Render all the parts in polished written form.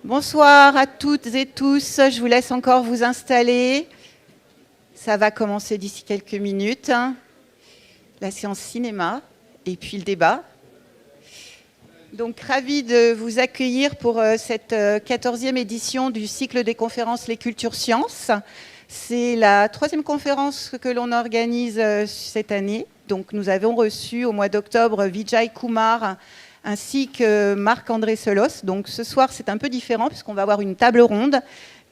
Bonsoir à toutes et tous. Je vous laisse encore vous installer. Ça va commencer d'ici quelques minutes. La séance cinéma et puis le débat. Donc, ravi de vous accueillir pour cette 14e édition du cycle des conférences Les Cultures Sciences. C'est la 3e conférence que l'on organise cette année. Donc, nous avons reçu au mois d'octobre Vijay Kumar ainsi que Marc-André Selos. Donc, ce soir, c'est un peu différent puisqu'on va avoir une table ronde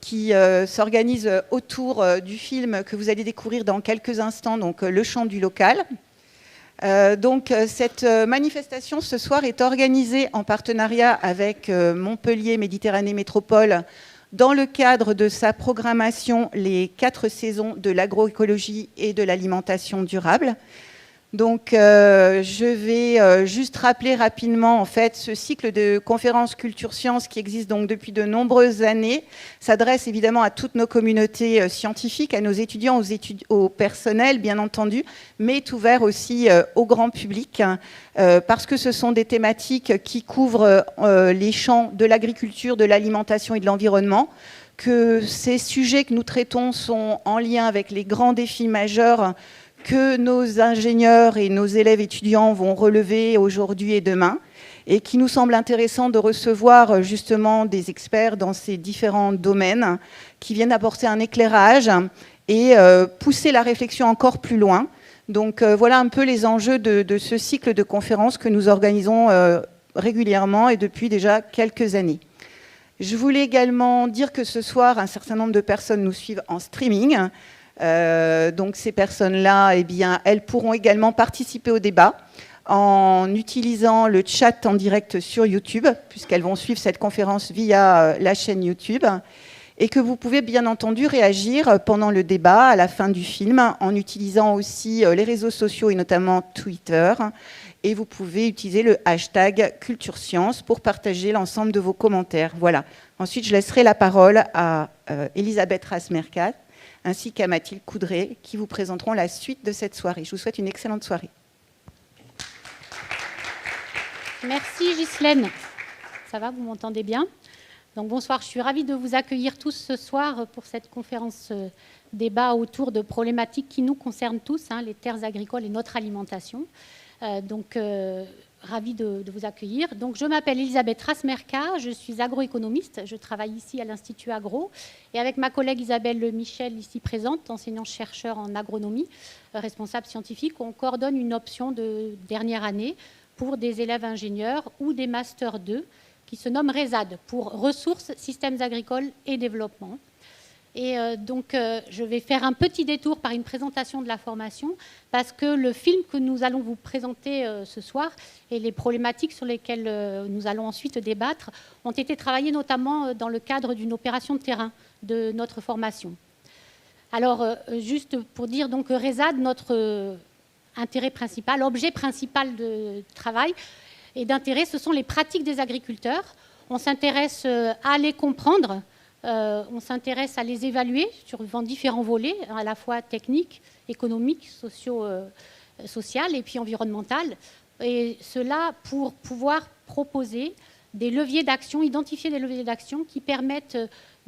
qui s'organise autour du film que vous allez découvrir dans quelques instants, donc Le chant du local. Donc cette manifestation ce soir est organisée en partenariat avec Montpellier Méditerranée Métropole dans le cadre de sa programmation Les 4 saisons de l'agroécologie et de l'alimentation durable. Donc je vais juste rappeler rapidement en fait ce cycle de conférences culture sciences qui existe donc depuis de nombreuses années, s'adresse évidemment à toutes nos communautés scientifiques, à nos étudiants, au personnel bien entendu, mais est ouvert aussi au grand public parce que ce sont des thématiques qui couvrent les champs de l'agriculture, de l'alimentation et de l'environnement, que ces sujets que nous traitons sont en lien avec les grands défis majeurs que nos ingénieurs et nos élèves étudiants vont relever aujourd'hui et demain, et qui nous semble intéressant de recevoir justement des experts dans ces différents domaines qui viennent apporter un éclairage et pousser la réflexion encore plus loin. Donc voilà un peu les enjeux de ce cycle de conférences que nous organisons régulièrement et depuis déjà quelques années. Je voulais également dire que ce soir, un certain nombre de personnes nous suivent en streaming. Donc ces personnes-là, eh bien, elles pourront également participer au débat en utilisant le chat en direct sur YouTube, puisqu'elles vont suivre cette conférence via la chaîne YouTube, et que vous pouvez bien entendu réagir pendant le débat, à la fin du film, en utilisant aussi les réseaux sociaux et notamment Twitter. Et vous pouvez utiliser le hashtag #CultureScience pour partager l'ensemble de vos commentaires. Voilà. Ensuite, je laisserai la parole à Elisabeth Rasmercat ainsi qu'à Mathilde Coudray, qui vous présenteront la suite de cette soirée. Je vous souhaite une excellente soirée. Merci Ghislaine. Ça va, vous m'entendez bien? Donc bonsoir, je suis ravie de vous accueillir tous ce soir pour cette conférence débat autour de problématiques qui nous concernent tous, les terres agricoles et notre alimentation. Ravie de vous accueillir. Donc, je m'appelle Elisabeth Rasmercat, je suis agroéconomiste, je travaille ici à l'Institut Agro et avec ma collègue Isabelle Michel, ici présente, enseignante-chercheur en agronomie, responsable scientifique, on coordonne une option de dernière année pour des élèves ingénieurs ou des Master 2 qui se nomme RESAD, pour Ressources, Systèmes agricoles et Développement. Et je vais faire un petit détour par une présentation de la formation parce que le film que nous allons vous présenter ce soir et les problématiques sur lesquelles nous allons ensuite débattre ont été travaillés notamment dans le cadre d'une opération de terrain de notre formation. Alors, juste pour dire donc RESAD, notre intérêt principal, objet principal de travail et d'intérêt, ce sont les pratiques des agriculteurs. On s'intéresse à les comprendre. On s'intéresse à les évaluer sur différents volets, à la fois techniques, économiques, social et puis environnemental. Et cela pour pouvoir proposer des leviers d'action, identifier des leviers d'action qui permettent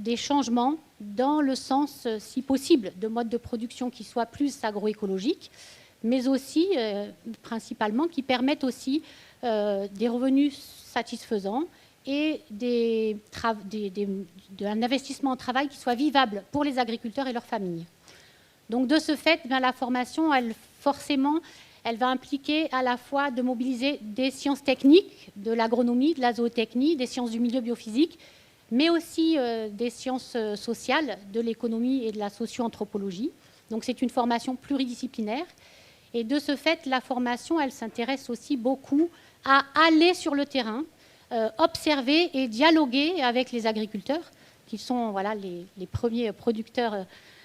des changements dans le sens, si possible, de modes de production qui soient plus agroécologiques, mais aussi, principalement, qui permettent aussi des revenus satisfaisants et un investissement en travail qui soit vivable pour les agriculteurs et leurs familles. Donc de ce fait, la formation, elle va impliquer à la fois de mobiliser des sciences techniques, de l'agronomie, de la zootechnie, des sciences du milieu biophysique, mais aussi des sciences sociales, de l'économie et de la socio-anthropologie. Donc c'est une formation pluridisciplinaire. Et de ce fait, la formation, elle s'intéresse aussi beaucoup à aller sur le terrain, observer et dialoguer avec les agriculteurs, qui sont les premiers producteurs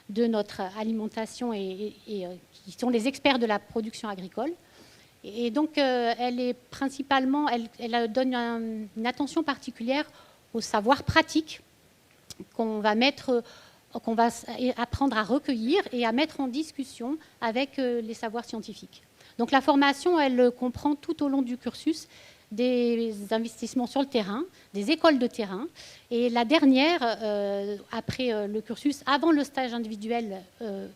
de notre alimentation et qui sont les experts de la production agricole. Et donc, elle donne une attention particulière au savoir pratique qu'on va apprendre à recueillir et à mettre en discussion avec les savoirs scientifiques. Donc la formation, elle comprend tout au long du cursus des investissements sur le terrain, des écoles de terrain. Et la dernière, après le cursus, avant le stage individuel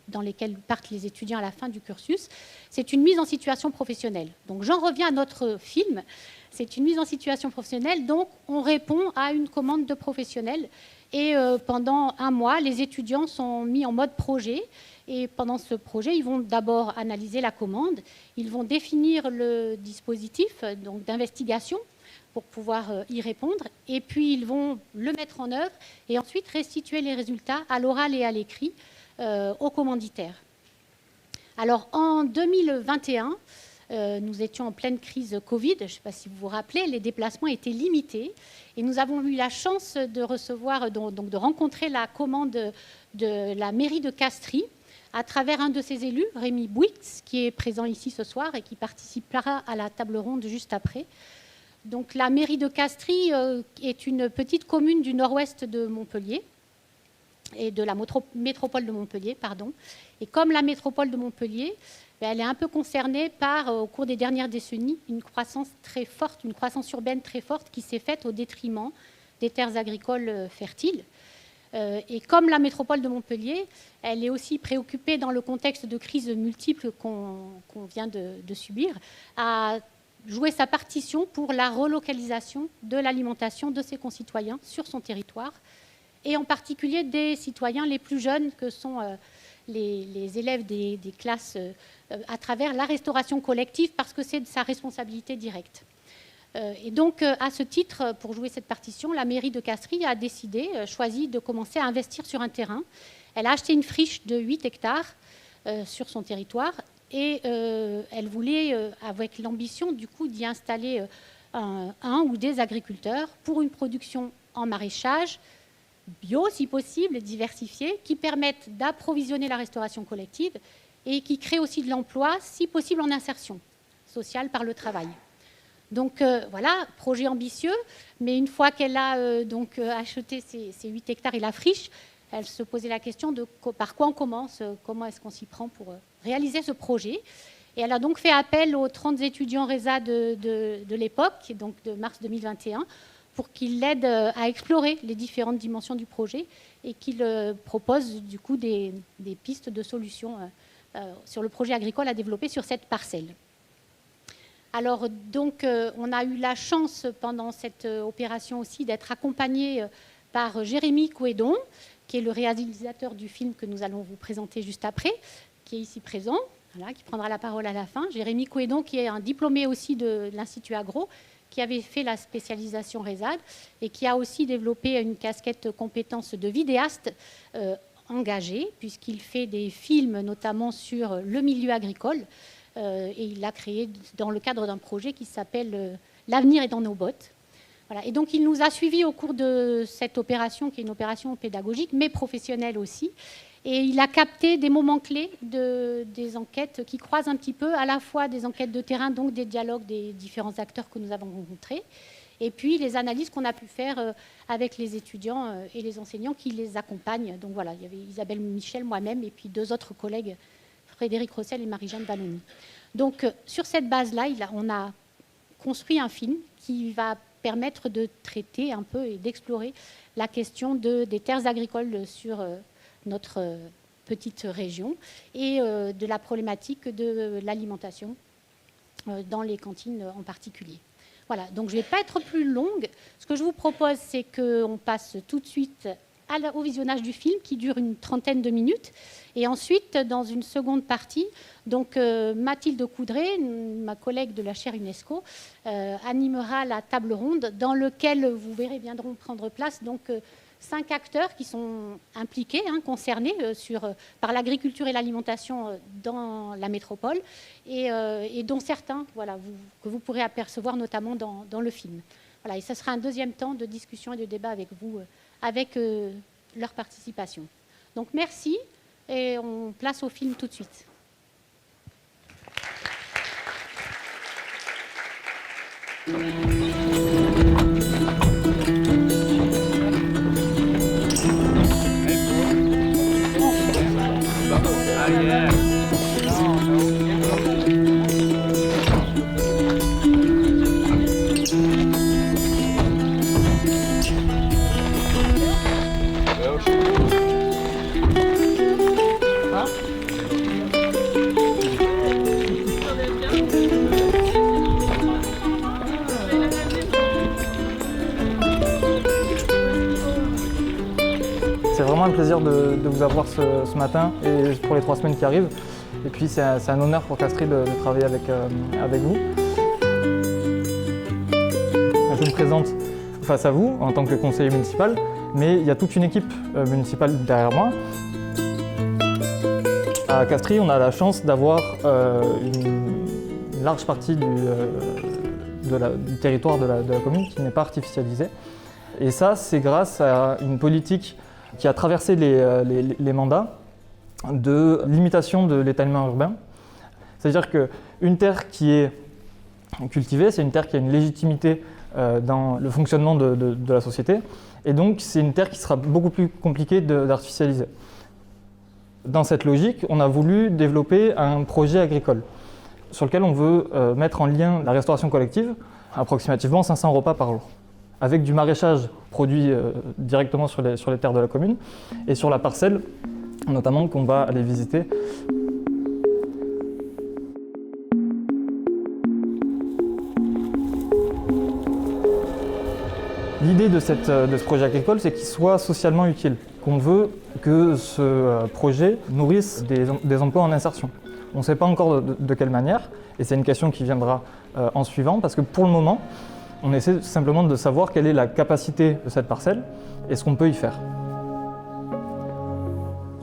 dans lesquels partent les étudiants à la fin du cursus, c'est une mise en situation professionnelle. Donc j'en reviens à notre film. C'est une mise en situation professionnelle, donc on répond à une commande de professionnels. Et pendant un mois, les étudiants sont mis en mode projet. Et pendant ce projet, ils vont d'abord analyser la commande, ils vont définir le dispositif donc d'investigation pour pouvoir y répondre, et puis ils vont le mettre en œuvre et ensuite restituer les résultats à l'oral et à l'écrit aux commanditaires. Alors en 2021, nous étions en pleine crise Covid, je ne sais pas si vous vous rappelez, les déplacements étaient limités et nous avons eu la chance de recevoir, donc de rencontrer la commande de la mairie de Castries à travers un de ses élus, Rémi Bouix, qui est présent ici ce soir et qui participera à la table ronde juste après. Donc la mairie de Castries est une petite commune du nord-ouest de Montpellier et de la métropole de Montpellier, pardon. Et comme la métropole de Montpellier, elle est un peu concernée par, au cours des dernières décennies, une croissance très forte, une croissance urbaine très forte qui s'est faite au détriment des terres agricoles fertiles. Et comme la métropole de Montpellier, elle est aussi préoccupée dans le contexte de crises multiples qu'on vient de subir, à jouer sa partition pour la relocalisation de l'alimentation de ses concitoyens sur son territoire, et en particulier des citoyens les plus jeunes que sont les élèves des classes à travers la restauration collective, parce que c'est de sa responsabilité directe. Et donc, à ce titre, pour jouer cette partition, la mairie de Castries a décidé, choisi de commencer à investir sur un terrain. Elle a acheté une friche de 8 hectares sur son territoire et elle voulait, avec l'ambition du coup d'y installer un ou des agriculteurs pour une production en maraîchage, bio si possible, diversifiée, qui permettent d'approvisionner la restauration collective et qui crée aussi de l'emploi, si possible en insertion sociale par le travail. Donc voilà, projet ambitieux, mais une fois qu'elle a acheté ces 8 hectares et la friche, elle se posait la question de par quoi on commence, comment est-ce qu'on s'y prend pour réaliser ce projet. Et elle a donc fait appel aux 30 étudiants RESA de l'époque, donc de mars 2021, pour qu'ils l'aident à explorer les différentes dimensions du projet et qu'ils proposent du coup des pistes de solutions sur le projet agricole à développer sur cette parcelle. Alors, donc, on a eu la chance pendant cette opération aussi d'être accompagné par Jérémy Couédon, qui est le réalisateur du film que nous allons vous présenter juste après, qui est ici présent, voilà, qui prendra la parole à la fin. Jérémy Couédon, qui est un diplômé aussi de l'Institut Agro, qui avait fait la spécialisation RESAD et qui a aussi développé une casquette compétence de vidéaste engagé, puisqu'il fait des films notamment sur le milieu agricole. Et il l'a créé dans le cadre d'un projet qui s'appelle « L'avenir est dans nos bottes ». Voilà. Et donc, il nous a suivis au cours de cette opération, qui est une opération pédagogique, mais professionnelle aussi. Et il a capté des moments clés des enquêtes qui croisent un petit peu à la fois des enquêtes de terrain, donc des dialogues des différents acteurs que nous avons rencontrés, et puis les analyses qu'on a pu faire avec les étudiants et les enseignants qui les accompagnent. Donc voilà, il y avait Isabelle Michel, moi-même, et puis 2 autres collègues, Frédéric Rossel et Marie-Jeanne Balloni. Donc, sur cette base-là, on a construit un film qui va permettre de traiter un peu et d'explorer la question des terres agricoles sur notre petite région et de la problématique de l'alimentation dans les cantines en particulier. Voilà, donc je ne vais pas être plus longue. Ce que je vous propose, c'est qu'on passe tout de suite au visionnage du film qui dure une 30aine de minutes. Et ensuite, dans une seconde partie, donc Mathilde Coudray, ma collègue de la chaire UNESCO, animera la table ronde dans laquelle vous verrez viendront prendre place donc 5 acteurs qui sont impliqués, concernés par l'agriculture et l'alimentation dans la métropole et dont certains que vous pourrez apercevoir notamment dans le film. Voilà, et ce sera un deuxième temps de discussion et de débat avec vous, avec leur participation. Donc merci et on place au film tout de suite. C'est vraiment un plaisir de vous avoir ce matin et pour les 3 semaines qui arrivent. Et puis c'est un honneur pour Castries de travailler avec vous. Je me présente face à vous en tant que conseiller municipal, mais il y a toute une équipe municipale derrière moi. À Castries, on a la chance d'avoir une large partie du territoire de la commune qui n'est pas artificialisé. Et ça, c'est grâce à une politique qui a traversé les mandats de limitation de l'étalement urbain. C'est-à-dire qu'une terre qui est cultivée, c'est une terre qui a une légitimité dans le fonctionnement de la société. Et donc, c'est une terre qui sera beaucoup plus compliquée d'artificialiser. Dans cette logique, on a voulu développer un projet agricole sur lequel on veut mettre en lien la restauration collective, approximativement 500 repas par jour, avec du maraîchage produit directement sur les terres de la commune et sur la parcelle, notamment qu'on va aller visiter. L'idée de ce projet agricole, c'est qu'il soit socialement utile, qu'on veut que ce projet nourrisse des emplois en insertion. On ne sait pas encore de quelle manière, et c'est une question qui viendra en suivant, parce que pour le moment, on essaie simplement de savoir quelle est la capacité de cette parcelle et ce qu'on peut y faire.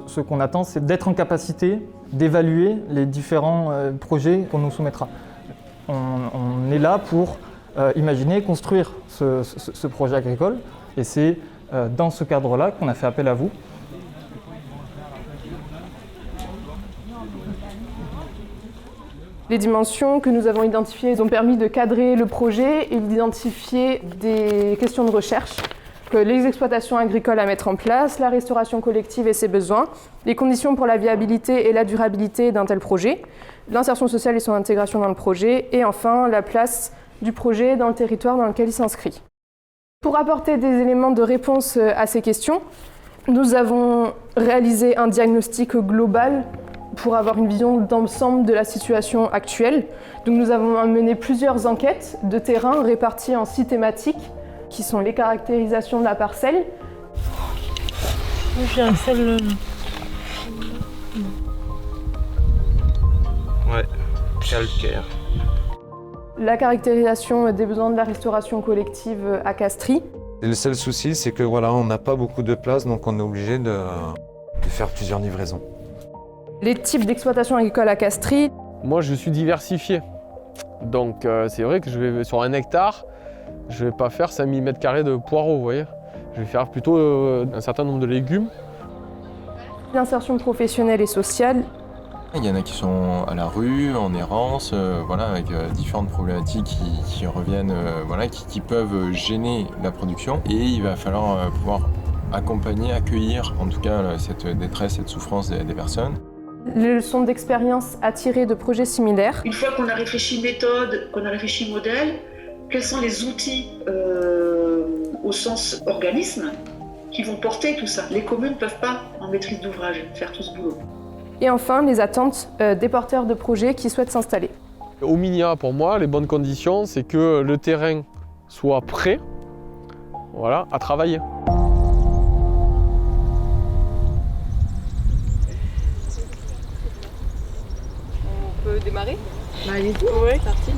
Ce qu'on attend, c'est d'être en capacité d'évaluer les différents projets qu'on nous soumettra. On est là pour imaginer, construire ce projet agricole, et c'est dans ce cadre-là qu'on a fait appel à vous. Les dimensions que nous avons identifiées ont permis de cadrer le projet et d'identifier des questions de recherche, que les exploitations agricoles à mettre en place, la restauration collective et ses besoins, les conditions pour la viabilité et la durabilité d'un tel projet, l'insertion sociale et son intégration dans le projet, et enfin la place du projet dans le territoire dans lequel il s'inscrit. Pour apporter des éléments de réponse à ces questions, nous avons réalisé un diagnostic global pour avoir une vision d'ensemble de la situation actuelle. Donc nous avons mené plusieurs enquêtes de terrain réparties en 6 thématiques, qui sont les caractérisations de la parcelle. J'ai un seul... Ouais, calcaire. La caractérisation des besoins de la restauration collective à Castries. Et le seul souci, c'est que voilà, on n'a pas beaucoup de place, donc on est obligé de faire plusieurs livraisons. Les types d'exploitation agricole à Castries. Moi, je suis diversifié. Donc, c'est vrai que je vais sur 1 hectare, je ne vais pas faire 5000 m² de poireaux, vous voyez. Je vais faire plutôt un certain nombre de légumes. L'insertion professionnelle et sociale. Il y en a qui sont à la rue, en errance, voilà, avec différentes problématiques qui reviennent, voilà, qui peuvent gêner la production. Et il va falloir pouvoir accompagner, accueillir en tout cas cette détresse, cette souffrance des personnes. Les leçons d'expérience à tirer de projets similaires. Une fois qu'on a réfléchi méthode, qu'on a réfléchi modèle, quels sont les outils au sens organisme qui vont porter tout ça? Les communes ne peuvent pas, en maîtrise d'ouvrage, faire tout ce boulot. Et enfin, les attentes des porteurs de projets qui souhaitent s'installer. Au MINIA, pour moi, les bonnes conditions, c'est que le terrain soit prêt, voilà, à travailler. On peut démarrer? Allez-y. Ouais, parti.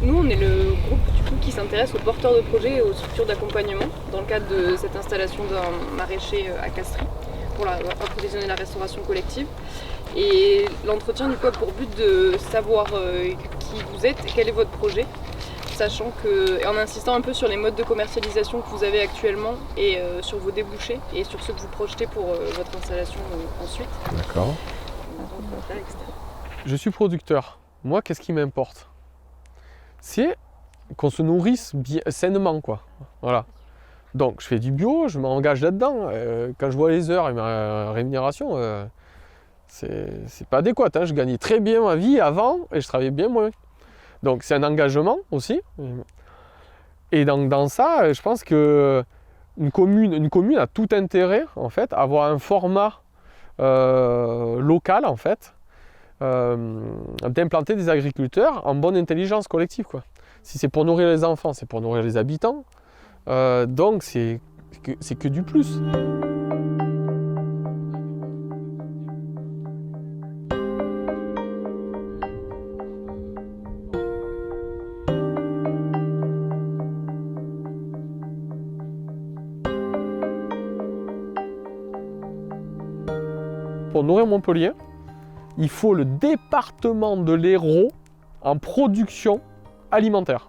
Nous, on est le groupe du coup, qui s'intéresse aux porteurs de projets et aux structures d'accompagnement dans le cadre de cette installation d'un maraîcher à Castries pour approvisionner la restauration collective. Et l'entretien du coup a pour but de savoir qui vous êtes et quel est votre projet, sachant que, et en insistant un peu sur les modes de commercialisation que vous avez actuellement et sur vos débouchés et sur ce que vous projetez pour votre installation ensuite. D'accord. Je suis producteur. Moi, qu'est-ce qui m'importe? C'est qu'on se nourrisse bien, sainement, quoi. Voilà. Donc, je fais du bio, je m'engage là-dedans. Quand je vois les heures et ma rémunération, c'est pas adéquat. Hein. Je gagnais très bien ma vie avant et je travaillais bien moins. Donc, c'est un engagement aussi. Et donc, dans ça, je pense qu'une commune a tout intérêt, en fait, à avoir un format local, en fait, d'implanter des agriculteurs en bonne intelligence collective, quoi. Si c'est pour nourrir les enfants, c'est pour nourrir les habitants. Donc c'est que du plus. pour nourrir Montpellier, il faut le département de l'Hérault en production alimentaire.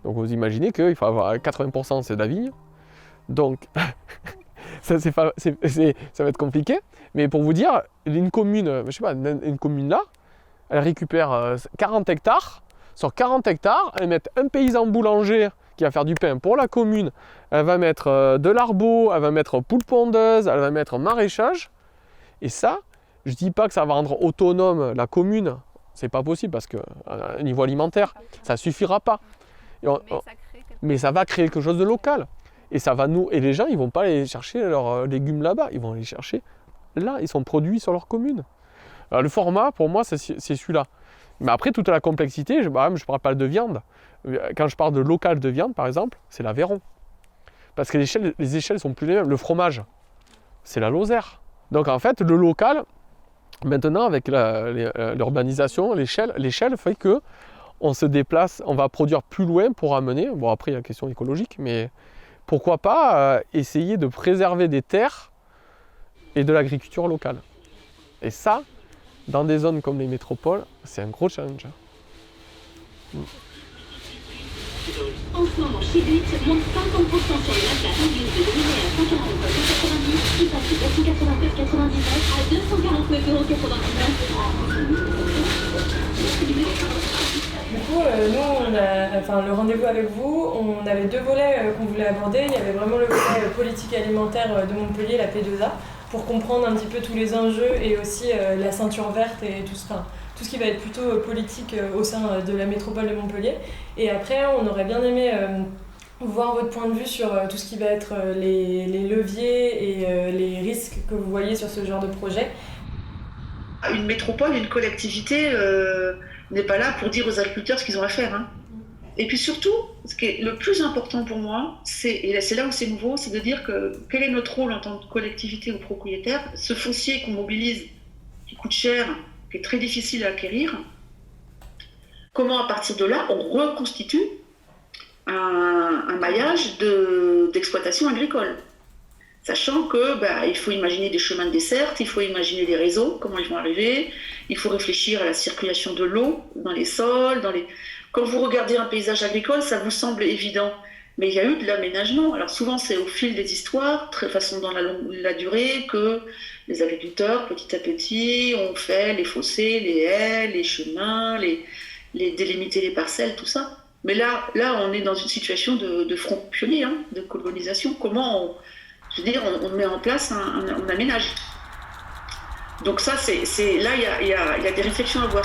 Donc vous imaginez qu'il faut avoir 80% c'est de la vigne. Donc ça va être compliqué. Mais pour vous dire, une commune, je sais pas, une commune là, elle récupère 40 hectares. Sur 40 hectares, elle met un paysan boulanger qui va faire du pain pour la commune. Elle va mettre de l'arbo, elle va mettre poule pondeuse, elle va mettre maraîchage. Et ça, je dis pas que ça va rendre autonome la commune. C'est pas possible parce que au niveau alimentaire, ça suffira pas. Mais ça va créer quelque chose de local. Et ça va et les gens, ils vont pas aller chercher leurs légumes là-bas. Ils vont les chercher là. Ils sont produits sur leur commune. Alors, le format, pour moi, c'est celui-là. Mais après, toute la complexité, je parle pas de viande. Quand je parle de local de viande, par exemple, c'est l'Aveyron. Parce que les échelles sont plus les mêmes. Le fromage, c'est la Lozère. Donc en fait, le local, maintenant, avec l'urbanisation, l'échelle fait que on se déplace, on va produire plus loin pour amener. Bon, après, il y a la question écologique, mais pourquoi pas essayer de préserver des terres et de l'agriculture locale. Et ça, dans des zones comme les métropoles, c'est un gros challenge. En ce moment, chez But, moins 50% sur les matelas Ingus de Dominé à 149,90 qui passe de 489,99 à 249,99 €. Du coup, nous, le rendez-vous avec vous, on avait deux volets qu'on voulait aborder. Il y avait vraiment le volet politique alimentaire de Montpellier, la P2A, pour comprendre un petit peu tous les enjeux et aussi la ceinture verte et tout ce qui va être plutôt politique au sein de la métropole de Montpellier. Et après, on aurait bien aimé voir votre point de vue sur tout ce qui va être les leviers et les risques que vous voyez sur ce genre de projet. Une métropole, une collectivité n'est pas là pour dire aux agriculteurs ce qu'ils ont à faire. Hein. Et puis surtout, ce qui est le plus important pour moi, et c'est là où c'est nouveau, c'est de dire quel est notre rôle en tant que collectivité ou propriétaire. Ce foncier qu'on mobilise, qui coûte cher, qui est très difficile à acquérir, comment à partir de là, on reconstitue un maillage d'exploitation agricole. Sachant que il faut imaginer des chemins de desserte, il faut imaginer des réseaux, comment ils vont arriver, il faut réfléchir à la circulation de l'eau dans les sols, Quand vous regardez un paysage agricole, ça vous semble évident, mais il y a eu de l'aménagement. Alors souvent, c'est au fil des histoires, très façon dans la durée, que les agriculteurs, petit à petit, ont fait les fossés, les haies, les chemins, délimiter les parcelles, tout ça. Mais là, on est dans une situation de front pionnier, de colonisation. Comment on met en place un aménage. Donc ça, là, il y a des réflexions à avoir.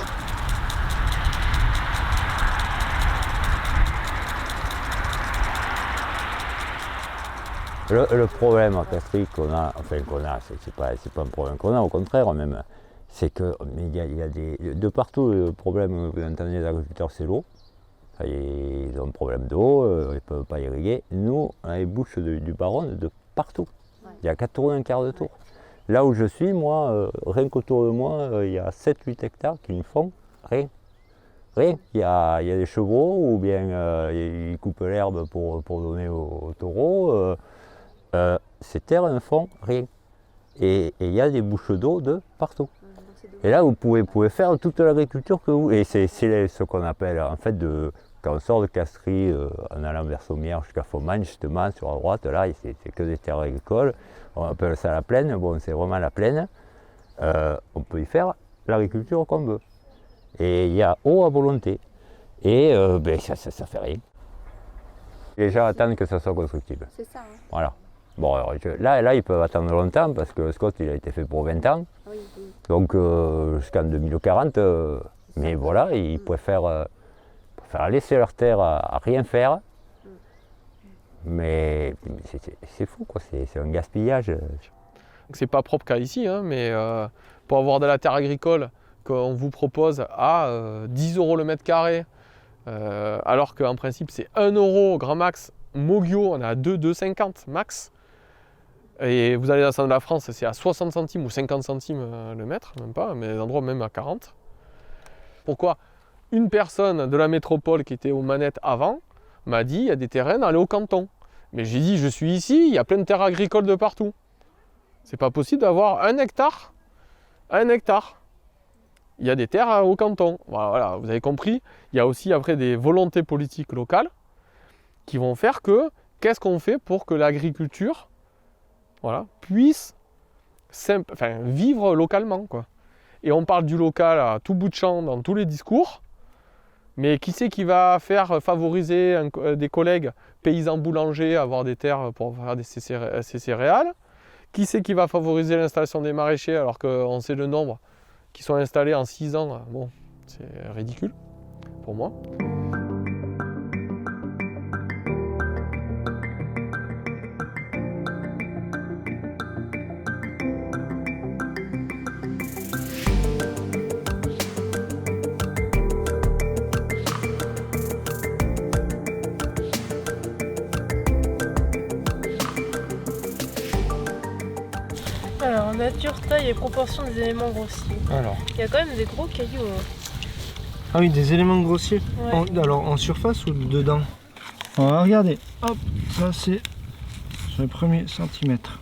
Le problème à Castries c'est pas un problème qu'on a, au contraire même, c'est que il y a de partout le problème que vous entendez des agriculteurs, c'est l'eau. Ils ont un problème d'eau, ils ne peuvent pas irriguer. Nous, on a les bouches du Baronne de partout. Il y a 4 tours d'un quart de tour. Là où je suis, moi, rien qu'autour de moi, il y a 7-8 hectares qui ne font rien. Rien. Il y a des chevreaux ou bien ils coupent l'herbe pour donner aux taureaux. Ces terres ne font rien. Et il y a des bouches d'eau de partout. Et là, vous pouvez faire toute l'agriculture que vous... Et c'est ce qu'on appelle, en fait, quand on sort de Castries, en allant vers Sommières jusqu'à Faumagne, justement, sur la droite, là, c'est que des terres agricoles. On appelle ça la plaine. Bon, c'est vraiment la plaine. On peut y faire l'agriculture qu'on veut. Et il y a eau à volonté. Et ça fait rien. Les gens attendent que ça soit constructible. C'est ça. Hein. Voilà. Bon, alors, là, ils peuvent attendre longtemps parce que le SCOT, il a été fait pour 20 ans. Oui. Donc, jusqu'en 2040. Mais voilà, ils préfèrent laisser leur terre à rien faire. Mais c'est fou, quoi. C'est un gaspillage. C'est pas propre qu'à ici, mais pour avoir de la terre agricole qu'on vous propose à 10 € le mètre carré, alors qu'en principe c'est 1 € grand max, Mogio on est à 2,50 max. Et vous allez dans le centre de la France, c'est à 60 centimes ou 50 centimes le mètre, même pas, mais des endroits même à 40. Pourquoi une personne de la métropole qui était aux manettes avant m'a dit il y a des terrains dans les Hauts-Cantons. Mais j'ai dit je suis ici, il y a plein de terres agricoles de partout. C'est pas possible d'avoir 1 hectare. 1 hectare. Il y a des terres au canton. Voilà, vous avez compris. Il y a aussi après des volontés politiques locales qui vont faire que, qu'est-ce qu'on fait pour que l'agriculture puisse vivre localement, quoi. Et on parle du local à tout bout de champ dans tous les discours, mais qui c'est qui va faire favoriser des collègues paysans boulangers à avoir des terres pour faire ces céréales? Qui c'est qui va favoriser l'installation des maraîchers alors qu'on sait le nombre qui sont installés en 6 ans? Bon, c'est ridicule pour moi. Alors, nature, taille et proportion des éléments grossiers. Alors. Il y a quand même des gros cailloux. Ah oui, des éléments grossiers. Ouais. Alors en surface ou dedans? On va regarder. Hop, ça c'est sur les premiers centimètres.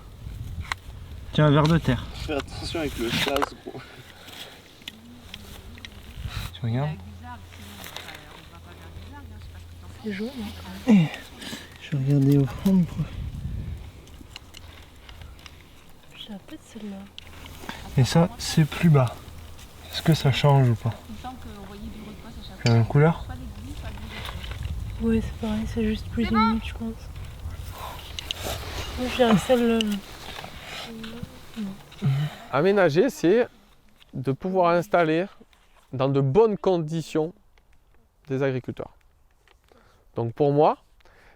Tiens, un verre de terre. Fais attention avec le gaz, gros. Tu regardes? C'est jaune. Je vais regarder au fond. J'ai un peu de celle-là. Et ça, c'est plus bas. Est-ce que ça change ou pas? C'est la même couleur? Ouais, c'est pareil, c'est juste plus humide, je pense. Moi, je dirais celle-là. Aménager, c'est de pouvoir installer dans de bonnes conditions des agriculteurs. Donc pour moi,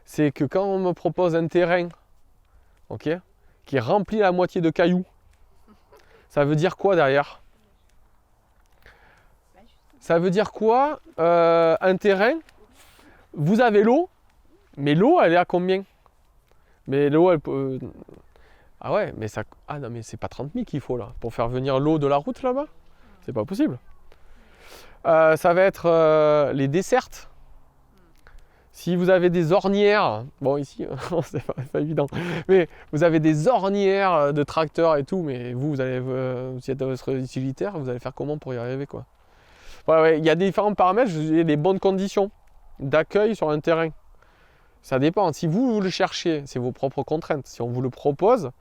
c'est que quand on me propose un terrain, qui remplit la moitié de cailloux, ça veut dire quoi derrière? Ça veut dire quoi un terrain, vous avez l'eau, mais l'eau elle est à combien? Mais l'eau elle peut... Ah ouais, mais ça... Ah non mais c'est pas 30 000 qu'il faut là, pour faire venir l'eau de la route là-bas? C'est pas possible. Ça va être les dessertes. Si vous avez des ornières, bon ici c'est pas évident, mais vous avez des ornières de tracteurs et tout, mais vous allez, si vous êtes utilitaire, vous allez faire comment pour y arriver, quoi? Ouais, il y a différents paramètres, il y a des bonnes conditions d'accueil sur un terrain. Ça dépend, si vous le cherchez, c'est vos propres contraintes. Si on vous le propose,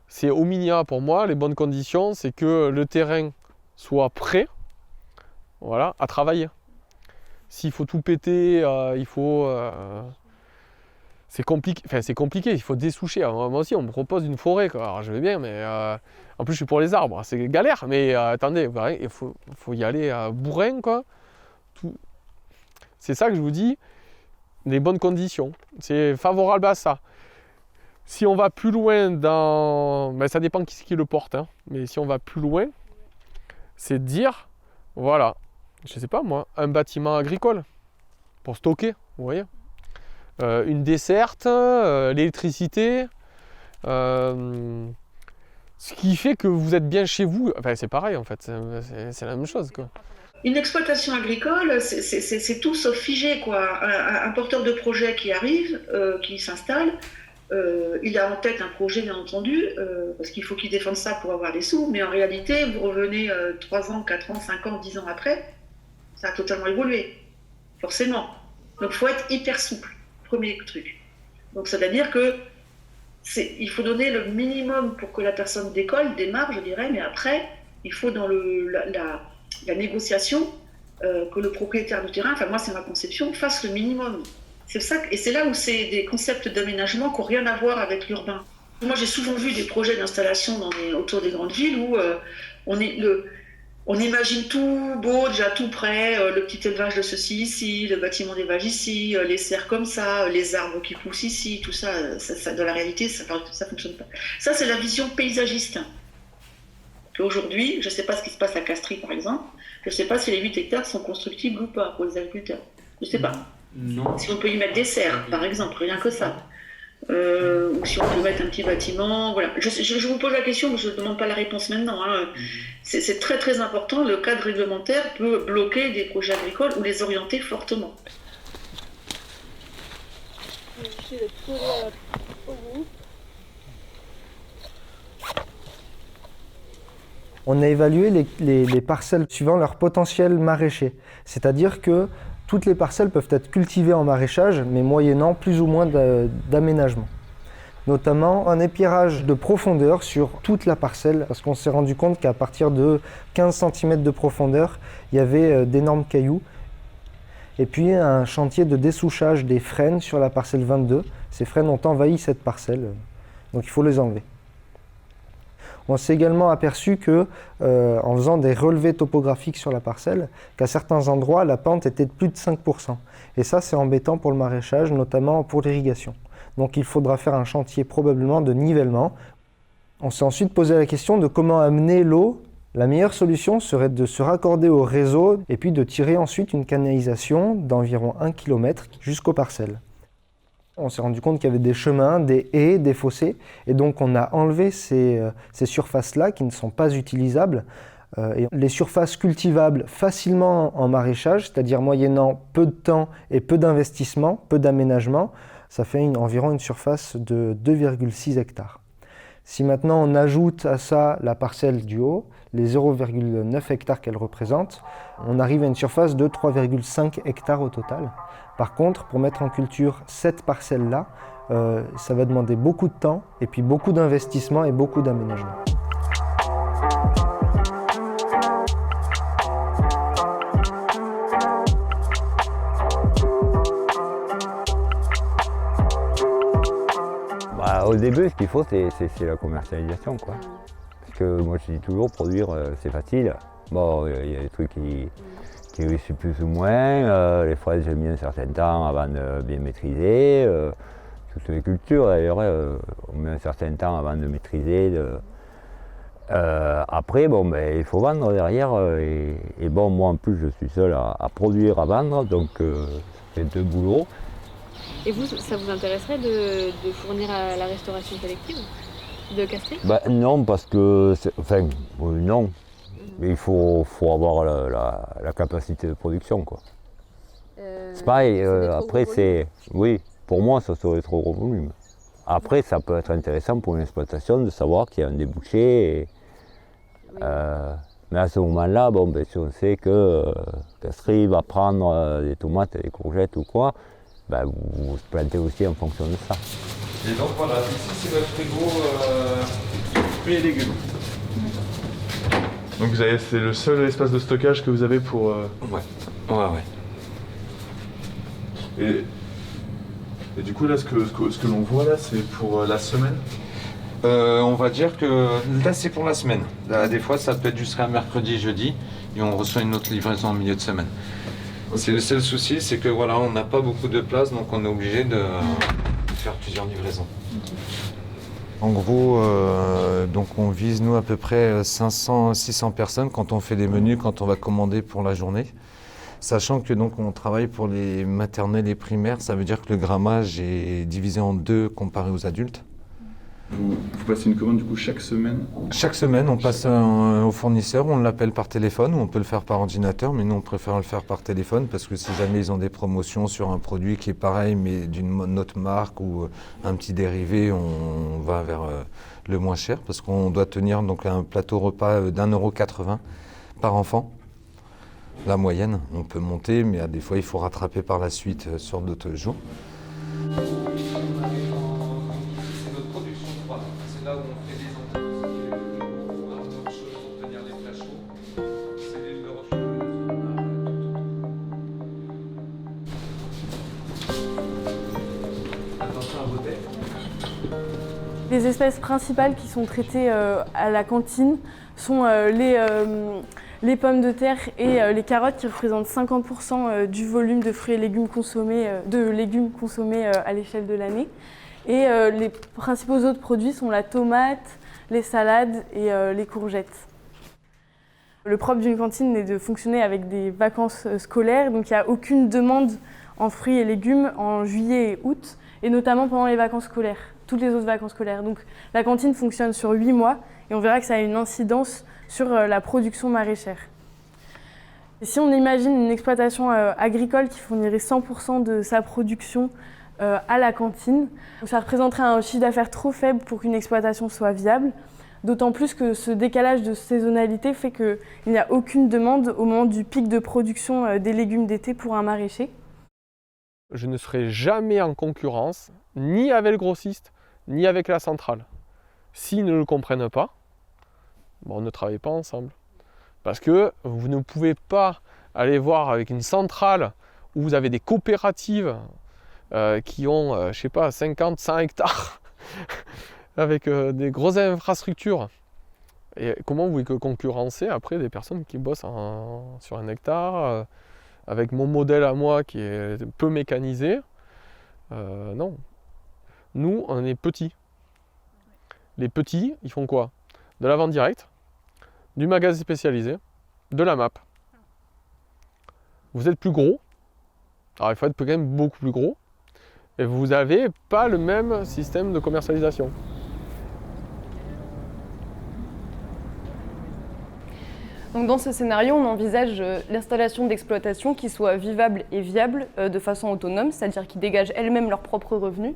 c'est au minimum pour moi, les bonnes conditions, c'est que le terrain soit prêt, à travailler. S'il faut tout péter, il faut... c'est compliqué, il faut dessoucher. Alors, moi aussi, on me propose une forêt, quoi. Alors je vais bien, mais en plus je suis pour les arbres, c'est galère. Mais attendez, il faut y aller à bourrin, quoi. C'est ça que je vous dis, les bonnes conditions. C'est favorable à ça. Si on va plus loin dans... Ben, ça dépend qui le porte, hein. Mais si on va plus loin, c'est de dire, je sais pas moi, un bâtiment agricole pour stocker, vous voyez, une desserte, l'électricité, ce qui fait que vous êtes bien chez vous. Enfin, c'est pareil en fait, c'est la même chose, quoi. Une exploitation agricole, c'est tout sauf figé, quoi. Un porteur de projet qui arrive, qui s'installe, il a en tête un projet, bien entendu, parce qu'il faut qu'il défende ça pour avoir des sous, mais en réalité, vous revenez 3 ans, 4 ans, 5 ans, 10 ans après, ça a totalement évolué, forcément. Donc il faut être hyper souple, premier truc. Donc ça veut dire que il faut donner le minimum pour que la personne démarre, je dirais, mais après, il faut dans la négociation que le propriétaire du terrain, enfin moi c'est ma conception, fasse le minimum. C'est ça, et c'est là où c'est des concepts d'aménagement qui n'ont rien à voir avec l'urbain. Moi j'ai souvent vu des projets d'installation autour des grandes villes où on imagine tout beau, déjà tout près, le petit élevage de ceci ici, le bâtiment d'élevage ici, les serres comme ça, les arbres qui poussent ici, tout ça, dans la réalité, ça ne fonctionne pas. Ça, c'est la vision paysagiste. Aujourd'hui, je ne sais pas ce qui se passe à Castries, par exemple, je ne sais pas si les 8 hectares sont constructibles ou pas pour les agriculteurs. Je ne sais pas. Non. Si on peut y mettre des serres, par exemple, rien que ça. Ou si on peut mettre un petit bâtiment, voilà. Je vous pose la question, mais je ne demande pas la réponse maintenant. Hein. C'est très très important, le cadre réglementaire peut bloquer des projets agricoles ou les orienter fortement. Je vais essayer d'être collé au bout. On a évalué les parcelles suivant leur potentiel maraîcher. C'est-à-dire que toutes les parcelles peuvent être cultivées en maraîchage, mais moyennant plus ou moins d'aménagement. Notamment un épierrage de profondeur sur toute la parcelle, parce qu'on s'est rendu compte qu'à partir de 15 cm de profondeur, il y avait d'énormes cailloux. Et puis un chantier de dessouchage des frênes sur la parcelle 22. Ces frênes ont envahi cette parcelle, donc il faut les enlever. On s'est également aperçu que, en faisant des relevés topographiques sur la parcelle, qu'à certains endroits, la pente était de plus de 5%. Et ça, c'est embêtant pour le maraîchage, notamment pour l'irrigation. Donc il faudra faire un chantier probablement de nivellement. On s'est ensuite posé la question de comment amener l'eau. La meilleure solution serait de se raccorder au réseau et puis de tirer ensuite une canalisation d'environ 1 km jusqu'aux parcelles. On s'est rendu compte qu'il y avait des chemins, des haies, des fossés, et donc on a enlevé ces surfaces-là qui ne sont pas utilisables. Et les surfaces cultivables facilement en maraîchage, c'est-à-dire moyennant peu de temps et peu d'investissement, peu d'aménagement, ça fait environ une surface de 2,6 hectares. Si maintenant on ajoute à ça la parcelle du haut, les 0,9 hectares qu'elle représente, on arrive à une surface de 3,5 hectares au total. Par contre, pour mettre en culture cette parcelle-là, ça va demander beaucoup de temps et puis beaucoup d'investissement et beaucoup d'aménagement. Au début, ce qu'il faut, c'est la commercialisation, quoi. Parce que moi, je dis toujours, produire, c'est facile. Bon, il y a des trucs qui réussissent plus ou moins. Les fraises, j'ai mis un certain temps avant de bien maîtriser. Toutes les cultures, d'ailleurs, on met un certain temps avant de maîtriser. Après, bon, il faut vendre derrière. Et bon, moi, en plus, je suis seul à produire, à vendre, donc c'est deux boulots. Et vous, ça vous intéresserait de fournir à la restauration collective de Castries ? Non, parce que, non, mais il faut avoir la capacité de production, quoi. C'est pareil, après c'est, oui, pour moi ça serait trop gros volume. Après ça peut être intéressant pour une exploitation de savoir qu'il y a un débouché, mais à ce moment-là, bon, si on sait que Castries va prendre des tomates, des courgettes ou quoi, vous plantez aussi en fonction de ça. Et donc voilà, ici c'est votre frigo fruits et légumes. Donc c'est le seul espace de stockage que vous avez pour... Ouais. Et du coup là, ce que l'on voit là, c'est pour la semaine. On va dire que là c'est pour la semaine. Là, des fois ça peut être jusqu'à mercredi, jeudi, et on reçoit une autre livraison en milieu de semaine. C'est le seul souci, c'est que voilà, on n'a pas beaucoup de place, donc on est obligé de faire plusieurs livraisons. En gros, donc on vise nous à peu près 500-600 personnes quand on fait des menus, quand on va commander pour la journée. Sachant que donc on travaille pour les maternelles et primaires, ça veut dire que le grammage est divisé en deux comparé aux adultes. Vous passez une commande du coup chaque semaine ? Chaque semaine, on passe au fournisseur, on l'appelle par téléphone ou on peut le faire par ordinateur, mais nous on préfère le faire par téléphone parce que si jamais ils ont des promotions sur un produit qui est pareil mais d'une autre marque ou un petit dérivé, on va vers le moins cher parce qu'on doit tenir donc un plateau repas d'1,80 € par enfant. La moyenne, on peut monter, mais des fois il faut rattraper par la suite sur d'autres jours. Les espèces principales qui sont traitées à la cantine sont les pommes de terre et les carottes qui représentent 50% du volume de fruits et légumes consommés, à l'échelle de l'année. Et les principaux autres produits sont la tomate, les salades et les courgettes. Le propre d'une cantine est de fonctionner avec des vacances scolaires, donc il n'y a aucune demande en fruits et légumes en juillet et août, et notamment pendant les vacances scolaires, toutes les autres vacances scolaires. Donc la cantine fonctionne sur 8 mois et on verra que ça a une incidence sur la production maraîchère. Et si on imagine une exploitation agricole qui fournirait 100% de sa production à la cantine, ça représenterait un chiffre d'affaires trop faible pour qu'une exploitation soit viable. D'autant plus que ce décalage de saisonnalité fait qu'il n'y a aucune demande au moment du pic de production des légumes d'été pour un maraîcher. Je ne serai jamais en concurrence, ni avec le grossiste, ni avec la centrale. S'ils ne le comprennent pas, on ne travaille pas ensemble. Parce que vous ne pouvez pas aller voir avec une centrale où vous avez des coopératives qui ont, je sais pas, 50, 100 hectares avec des grosses infrastructures. Et comment vous pouvez concurrencer après des personnes qui bossent sur 1 hectare avec mon modèle à moi qui est peu mécanisé? Non. Nous, on est petits. Les petits, ils font quoi? De la vente directe, du magasin spécialisé, de la map. Vous êtes plus gros, alors il faut être quand même beaucoup plus gros, et vous n'avez pas le même système de commercialisation. Donc dans ce scénario, on envisage l'installation d'exploitations qui soient vivables et viables de façon autonome, c'est-à-dire qui dégagent elles-mêmes leurs propres revenus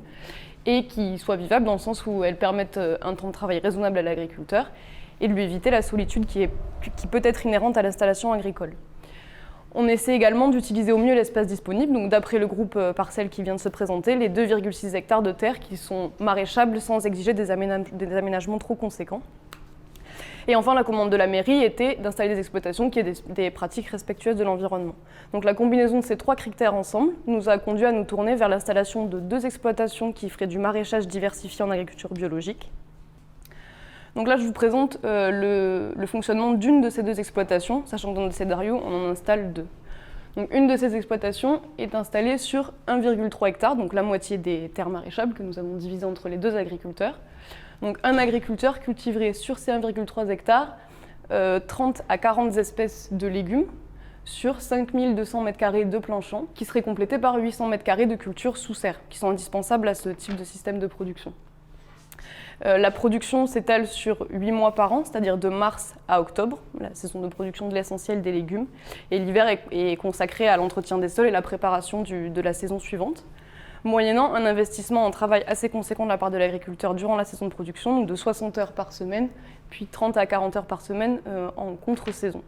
et qui soient vivables dans le sens où elles permettent un temps de travail raisonnable à l'agriculteur et de lui éviter la solitude qui peut être inhérente à l'installation agricole. On essaie également d'utiliser au mieux l'espace disponible, donc d'après le groupe parcelle qui vient de se présenter, les 2,6 hectares de terre qui sont maraîchables sans exiger des aménagements trop conséquents. Et enfin, la commande de la mairie était d'installer des exploitations qui aient des pratiques respectueuses de l'environnement. Donc la combinaison de ces 3 critères ensemble nous a conduit à nous tourner vers l'installation de 2 exploitations qui feraient du maraîchage diversifié en agriculture biologique. Donc là, je vous présente le fonctionnement d'une de ces 2 exploitations, sachant que dans notre scénario, on en installe 2. Donc une de ces exploitations est installée sur 1,3 hectare, donc la moitié des terres maraîchables que nous avons divisées entre les 2 agriculteurs. Donc un agriculteur cultiverait sur ces 1,3 hectares 30 à 40 espèces de légumes sur 5200 m² de planchons qui seraient complétés par 800 m² de cultures sous serre qui sont indispensables à ce type de système de production. La production s'étale sur 8 mois par an, c'est-à-dire de mars à octobre, la saison de production de l'essentiel des légumes, et l'hiver est consacré à l'entretien des sols et la préparation de la saison suivante, moyennant un investissement en travail assez conséquent de la part de l'agriculteur durant la saison de production, donc de 60 heures par semaine, puis 30 à 40 heures par semaine en contre-saison.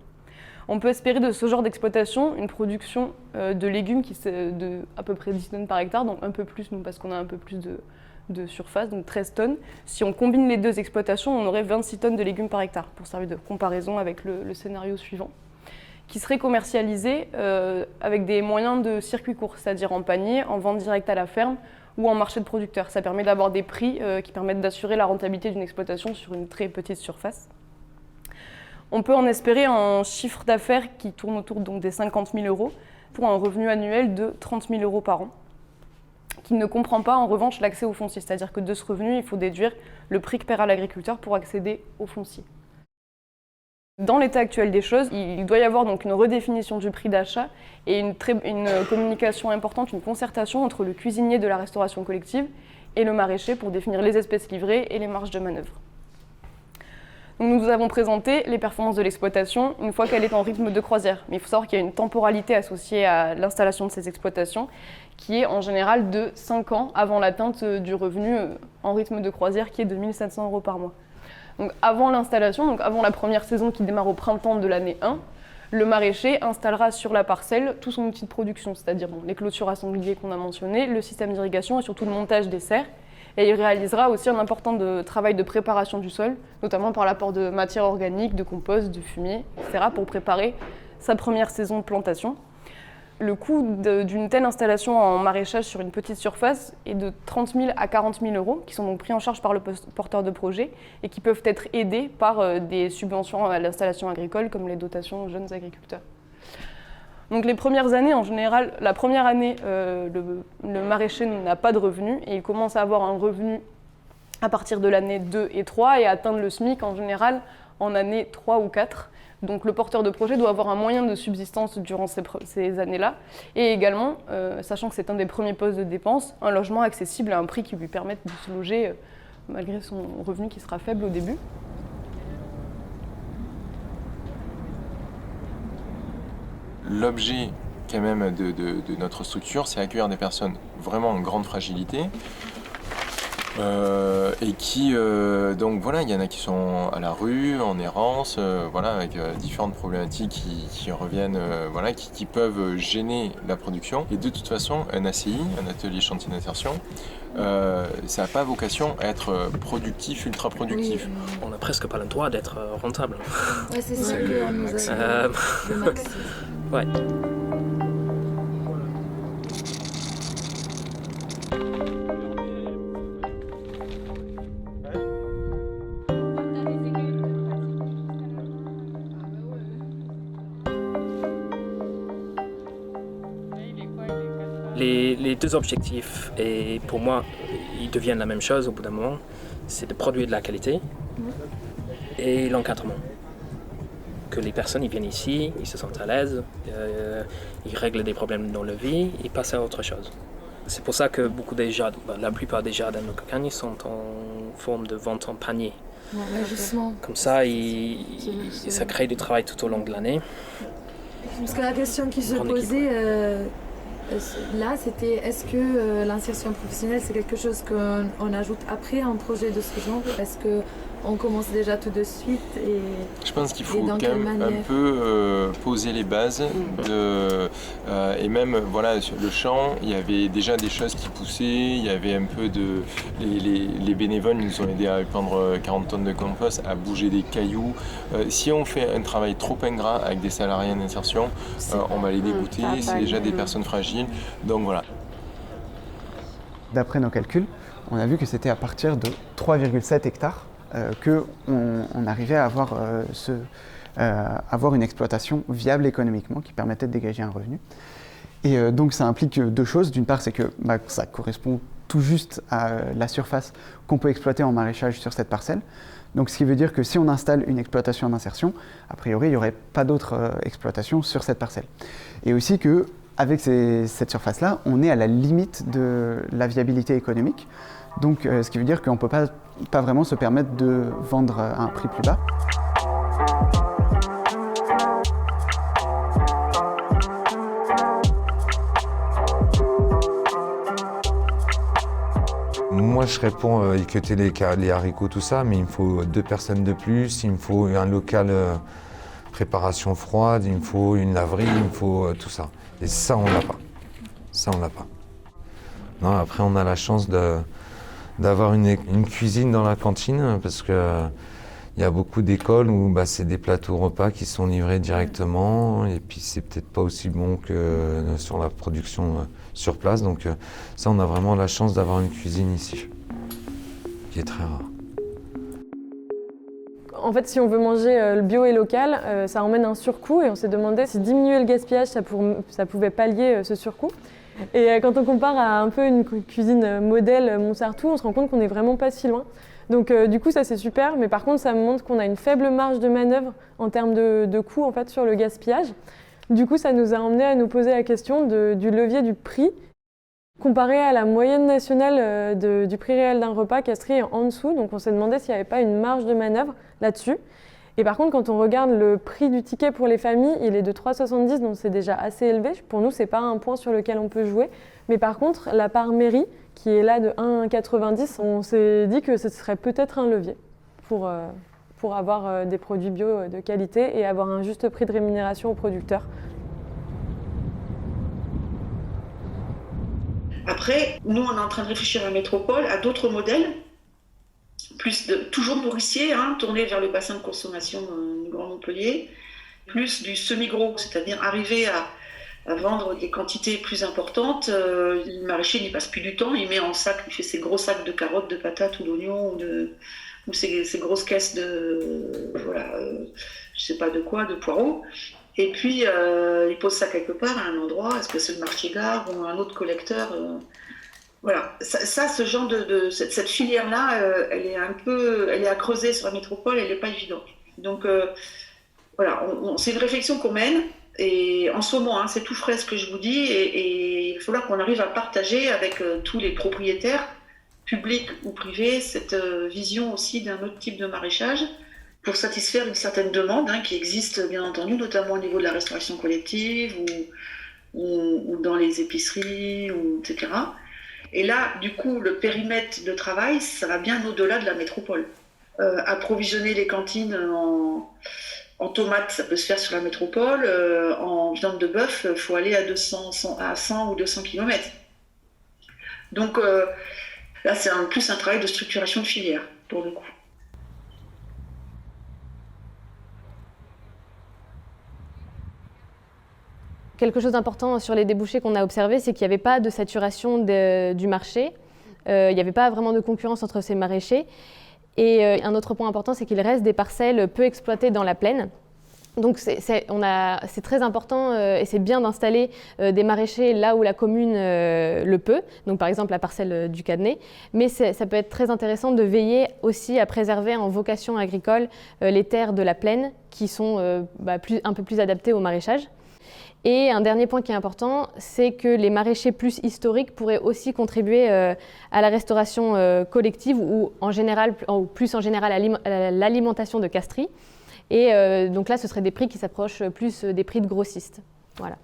On peut espérer de ce genre d'exploitation une production de légumes qui est de à peu près 10 tonnes par hectare, donc un peu plus, nous, parce qu'on a un peu plus de surface, donc 13 tonnes. Si on combine les 2 exploitations, on aurait 26 tonnes de légumes par hectare, pour servir de comparaison avec le scénario suivant, qui serait commercialisé avec des moyens de circuit court, c'est-à-dire en panier, en vente directe à la ferme ou en marché de producteurs. Ça permet d'avoir des prix qui permettent d'assurer la rentabilité d'une exploitation sur une très petite surface. On peut en espérer un chiffre d'affaires qui tourne autour donc, des 50 000 € pour un revenu annuel de 30 000 € par an, qui ne comprend pas en revanche l'accès au foncier, c'est-à-dire que de ce revenu, il faut déduire le prix que paiera l'agriculteur pour accéder au foncier. Dans l'état actuel des choses, il doit y avoir donc une redéfinition du prix d'achat et une communication importante, une concertation entre le cuisinier de la restauration collective et le maraîcher pour définir les espèces livrées et les marges de manœuvre. Donc nous avons présenté les performances de l'exploitation une fois qu'elle est en rythme de croisière. Mais il faut savoir qu'il y a une temporalité associée à l'installation de ces exploitations qui est en général de 5 ans avant l'atteinte du revenu en rythme de croisière qui est de 1 700 € par mois. Donc avant l'installation, donc avant la première saison qui démarre au printemps de l'année 1, le maraîcher installera sur la parcelle tout son outil de production, c'est-à-dire les clôtures à sanglier qu'on a mentionnées, le système d'irrigation et surtout le montage des serres. Et il réalisera aussi un important travail de préparation du sol, notamment par l'apport de matières organiques, de compost, de fumier, etc. pour préparer sa première saison de plantation. Le coût d'une telle installation en maraîchage sur une petite surface est de 30 000 à 40 000 € qui sont donc pris en charge par le porteur de projet et qui peuvent être aidés par des subventions à l'installation agricole comme les dotations aux jeunes agriculteurs. Donc les premières années, en général, la première année, le maraîcher n'a pas de revenus et il commence à avoir un revenu à partir de l'année 2 et 3 et à atteindre le SMIC en général en année 3 ou 4. Donc le porteur de projet doit avoir un moyen de subsistance durant ces années-là et également, sachant que c'est un des premiers postes de dépenses, un logement accessible à un prix qui lui permette de se loger malgré son revenu qui sera faible au début. L'objet quand même de notre structure, c'est accueillir des personnes vraiment en grande fragilité Et qui, donc voilà, il y en a qui sont à la rue, en errance, voilà, avec différentes problématiques qui reviennent, voilà, qui peuvent gêner la production. Et de toute façon, un ACI, un atelier chantier d'insertion, ça n'a pas vocation à être productif, ultra productif. Oui. On n'a presque pas le droit d'être rentable. Ouais, c'est ça qu'on nous a le max. Ouais. Les deux objectifs, et pour moi, ils deviennent la même chose au bout d'un moment, c'est de produire de la qualité et l'encadrement. Que les personnes ils viennent ici, ils se sentent à l'aise, ils règlent des problèmes dans leur vie, ils passent à autre chose. C'est pour ça que beaucoup des jardins, la plupart des jardins de campagne sont en forme de vente en panier. Ouais, justement. Comme ça, ça crée du travail tout au long de l'année. Parce que la question qui se posait là, c'était est-ce que l'insertion professionnelle, c'est quelque chose qu'on ajoute après un projet de ce genre? Est-ce qu'on commence déjà tout de suite Je pense qu'il faut quand même un peu poser les bases et même voilà, sur le champ, il y avait déjà des choses qui poussaient, il y avait un peu de... Les bénévoles nous ont aidés à répandre 40 tonnes de compost, à bouger des cailloux. Si on fait un travail trop ingrat avec des salariés en insertion, on va les dégoûter, c'est déjà des personnes fragiles. Donc voilà. D'après nos calculs, on a vu que c'était à partir de 3,7 hectares qu'on arrivait à avoir une exploitation viable économiquement qui permettait de dégager un revenu. Et donc ça implique deux choses. D'une part, c'est que ça correspond tout juste à la surface qu'on peut exploiter en maraîchage sur cette parcelle. Donc ce qui veut dire que si on installe une exploitation en insertion, a priori, il n'y aurait pas d'autre exploitation sur cette parcelle. Et aussi que avec cette surface-là, on est à la limite de la viabilité économique. Donc, ce qui veut dire qu'on ne peut pas vraiment se permettre de vendre à un prix plus bas. Moi, je réponds équeuter les haricots, tout ça, mais il me faut 2 personnes de plus, il me faut un local préparation froide, il me faut une laverie, il me faut tout ça. Et ça, on l'a pas. Ça, on l'a pas. Non, après, on a la chance d'avoir une cuisine dans la cantine parce que il y a beaucoup d'écoles où c'est des plateaux repas qui sont livrés directement et puis c'est peut-être pas aussi bon que sur la production sur place. Donc ça, on a vraiment la chance d'avoir une cuisine ici, qui est très rare. En fait, si on veut manger le bio et local, ça emmène un surcoût et on s'est demandé si diminuer le gaspillage, ça pouvait pallier ce surcoût. Et quand on compare à un peu une cuisine modèle Montsartou, on se rend compte qu'on n'est vraiment pas si loin. Donc du coup, ça c'est super, mais par contre, ça montre qu'on a une faible marge de manœuvre en termes de coût en fait, sur le gaspillage. Du coup, ça nous a emmené à nous poser la question du levier du prix. Comparé à la moyenne nationale du prix réel d'un repas, Castries est en dessous, donc on s'est demandé s'il n'y avait pas une marge de manœuvre là-dessus. Et par contre, quand on regarde le prix du ticket pour les familles, il est de 3,70, donc c'est déjà assez élevé. Pour nous, ce n'est pas un point sur lequel on peut jouer. Mais par contre, la part mairie, qui est là de 1,90, on s'est dit que ce serait peut-être un levier pour avoir des produits bio de qualité et avoir un juste prix de rémunération aux producteurs. Après, nous, on est en train de réfléchir à la métropole, à d'autres modèles, toujours nourriciers, tournés vers le bassin de consommation du Grand Montpellier, plus du semi-gros, c'est-à-dire arriver à vendre des quantités plus importantes. Le maraîcher n'y passe plus du temps, il met en sac, il fait ses gros sacs de carottes, de patates ou d'oignons, ou ses grosses caisses de, je sais pas de quoi, de poireaux. Et puis, il pose ça quelque part, à un endroit, est-ce que c'est le marché-gare ou un autre collecteur Voilà, ce genre cette filière-là, elle est à creuser sur la métropole, elle n'est pas évidente. Donc, voilà, c'est une réflexion qu'on mène, et en ce moment, c'est tout frais ce que je vous dis, et il va falloir qu'on arrive à partager avec tous les propriétaires, publics ou privés, cette vision aussi d'un autre type de maraîchage, pour satisfaire une certaine demande qui existe bien entendu, notamment au niveau de la restauration collective ou dans les épiceries, etc. Et là, du coup, le périmètre de travail, ça va bien au-delà de la métropole. Approvisionner les cantines en tomates, ça peut se faire sur la métropole. En viande de bœuf, il faut aller à 100 ou 200 km. Donc là, c'est plus un travail de structuration de filière, pour le coup. Quelque chose d'important sur les débouchés qu'on a observé, c'est qu'il n'y avait pas de saturation du marché. Il n'y avait pas vraiment de concurrence entre ces maraîchers. Et un autre point important, c'est qu'il reste des parcelles peu exploitées dans la plaine. Donc c'est très important et c'est bien d'installer des maraîchers là où la commune le peut, donc par exemple la parcelle du Cadenet, mais ça peut être très intéressant de veiller aussi à préserver en vocation agricole les terres de la plaine qui sont un peu plus adaptées au maraîchage. Et un dernier point qui est important, c'est que les maraîchers plus historiques pourraient aussi contribuer à la restauration collective ou plus en général à l'alimentation de Castries. Et donc là, ce seraient des prix qui s'approchent plus des prix de grossistes. Voilà.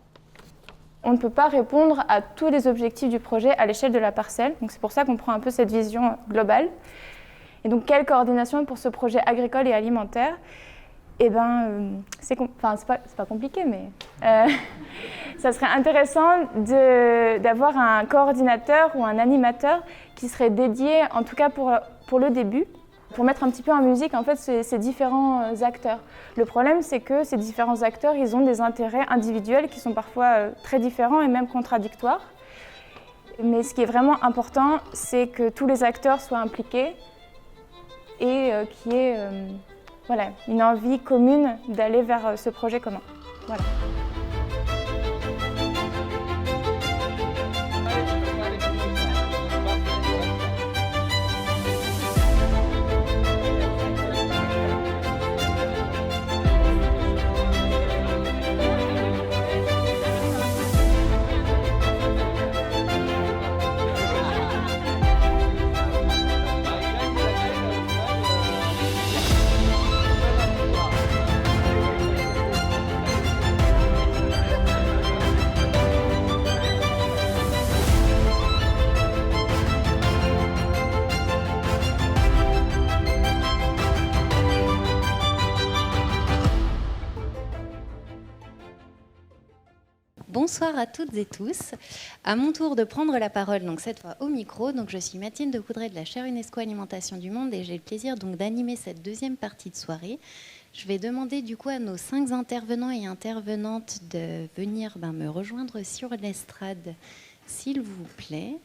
On ne peut pas répondre à tous les objectifs du projet à l'échelle de la parcelle. Donc c'est pour ça qu'on prend un peu cette vision globale. Et donc, quelle coordination pour ce projet agricole et alimentaire ? Eh bien, c'est pas compliqué, mais ça serait intéressant d'avoir un coordinateur ou un animateur qui serait dédié, en tout cas pour le début, pour mettre un petit peu en musique en fait ces différents acteurs. Le problème, c'est que ces différents acteurs, ils ont des intérêts individuels qui sont parfois très différents et même contradictoires. Mais ce qui est vraiment important, c'est que tous les acteurs soient impliqués et qu'il y ait une envie commune d'aller vers ce projet commun. Voilà. Bonsoir à toutes et tous. À mon tour de prendre la parole, donc cette fois au micro. Donc je suis Mathilde Coudray de la chaire UNESCO Alimentation du Monde et j'ai le plaisir donc d'animer cette deuxième partie de soirée. Je vais demander du coup à nos 5 intervenants et intervenantes de venir me rejoindre sur l'estrade, s'il vous plaît.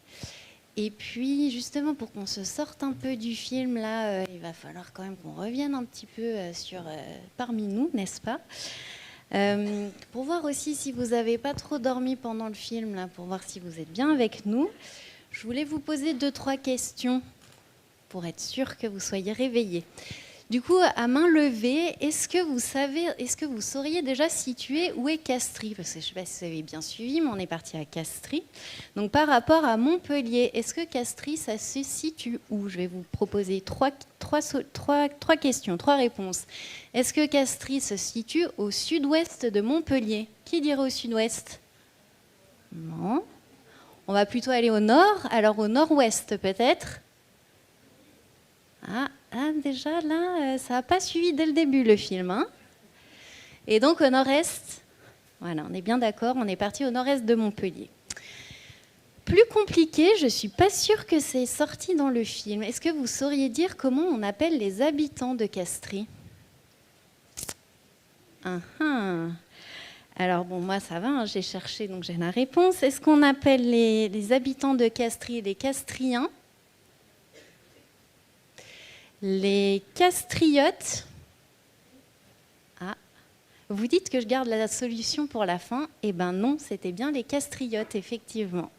Et puis justement pour qu'on se sorte un peu du film là, il va falloir quand même qu'on revienne un petit peu parmi nous, n'est-ce pas ? Pour voir aussi si vous n'avez pas trop dormi pendant le film, là, pour voir si vous êtes bien avec nous, je voulais vous poser 2-3 questions pour être sûr que vous soyez réveillés. Du coup, à main levée, est-ce que vous sauriez déjà situer où est Castries ? Parce que je ne sais pas si vous avez bien suivi, mais on est parti à Castries. Donc par rapport à Montpellier, est-ce que Castries, ça se situe où ? Je vais vous proposer 3 questions, 3 réponses. Est-ce que Castries se situe au sud-ouest de Montpellier ? Qui dirait au sud-ouest ? Non. On va plutôt aller au nord, alors au nord-ouest peut-être ? Ah, déjà là, ça n'a pas suivi dès le début le film. Hein ? Et donc au nord-est, voilà, on est bien d'accord, on est parti au nord-est de Montpellier. Plus compliqué, je ne suis pas sûre que c'est sorti dans le film. Est-ce que vous sauriez dire comment on appelle les habitants de Castries ? Alors bon, moi ça va, hein, j'ai cherché, donc j'ai la réponse. Est-ce qu'on appelle les habitants de Castries les Castriens ? Les Castriotes. Ah, vous dites que je garde la solution pour la fin. Eh bien non, c'était bien les Castriotes, effectivement.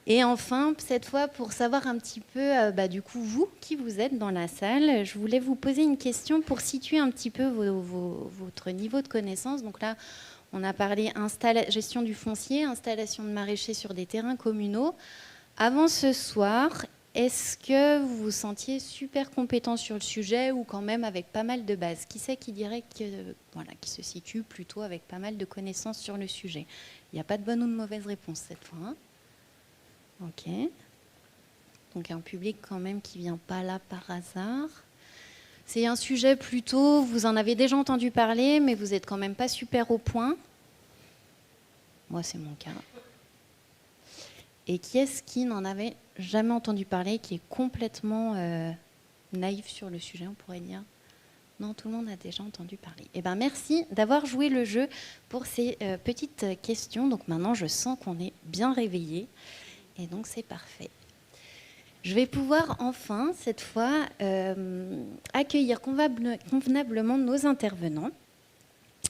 Et enfin, cette fois, pour savoir un petit peu, du coup, vous, qui vous êtes dans la salle, je voulais vous poser une question pour situer un petit peu votre niveau de connaissance. Donc là, on a parlé gestion du foncier, installation de maraîchers sur des terrains communaux. Avant ce soir, est-ce que vous vous sentiez super compétent sur le sujet ou quand même avec pas mal de bases ? Qui c'est qui dirait qui se situe plutôt avec pas mal de connaissances sur le sujet ? Il n'y a pas de bonne ou de mauvaise réponse cette fois. Hein ? Ok. Donc un public quand même qui ne vient pas là par hasard. C'est un sujet plutôt, vous en avez déjà entendu parler, mais vous n'êtes quand même pas super au point. Moi, c'est mon cas. Et qui est-ce qui n'en avait jamais entendu parler, qui est complètement naïf sur le sujet, on pourrait dire? Non, tout le monde a déjà entendu parler. Eh bien, merci d'avoir joué le jeu pour ces petites questions. Donc maintenant, je sens qu'on est bien réveillés. Et donc, c'est parfait. Je vais pouvoir enfin, cette fois, accueillir convenablement nos intervenants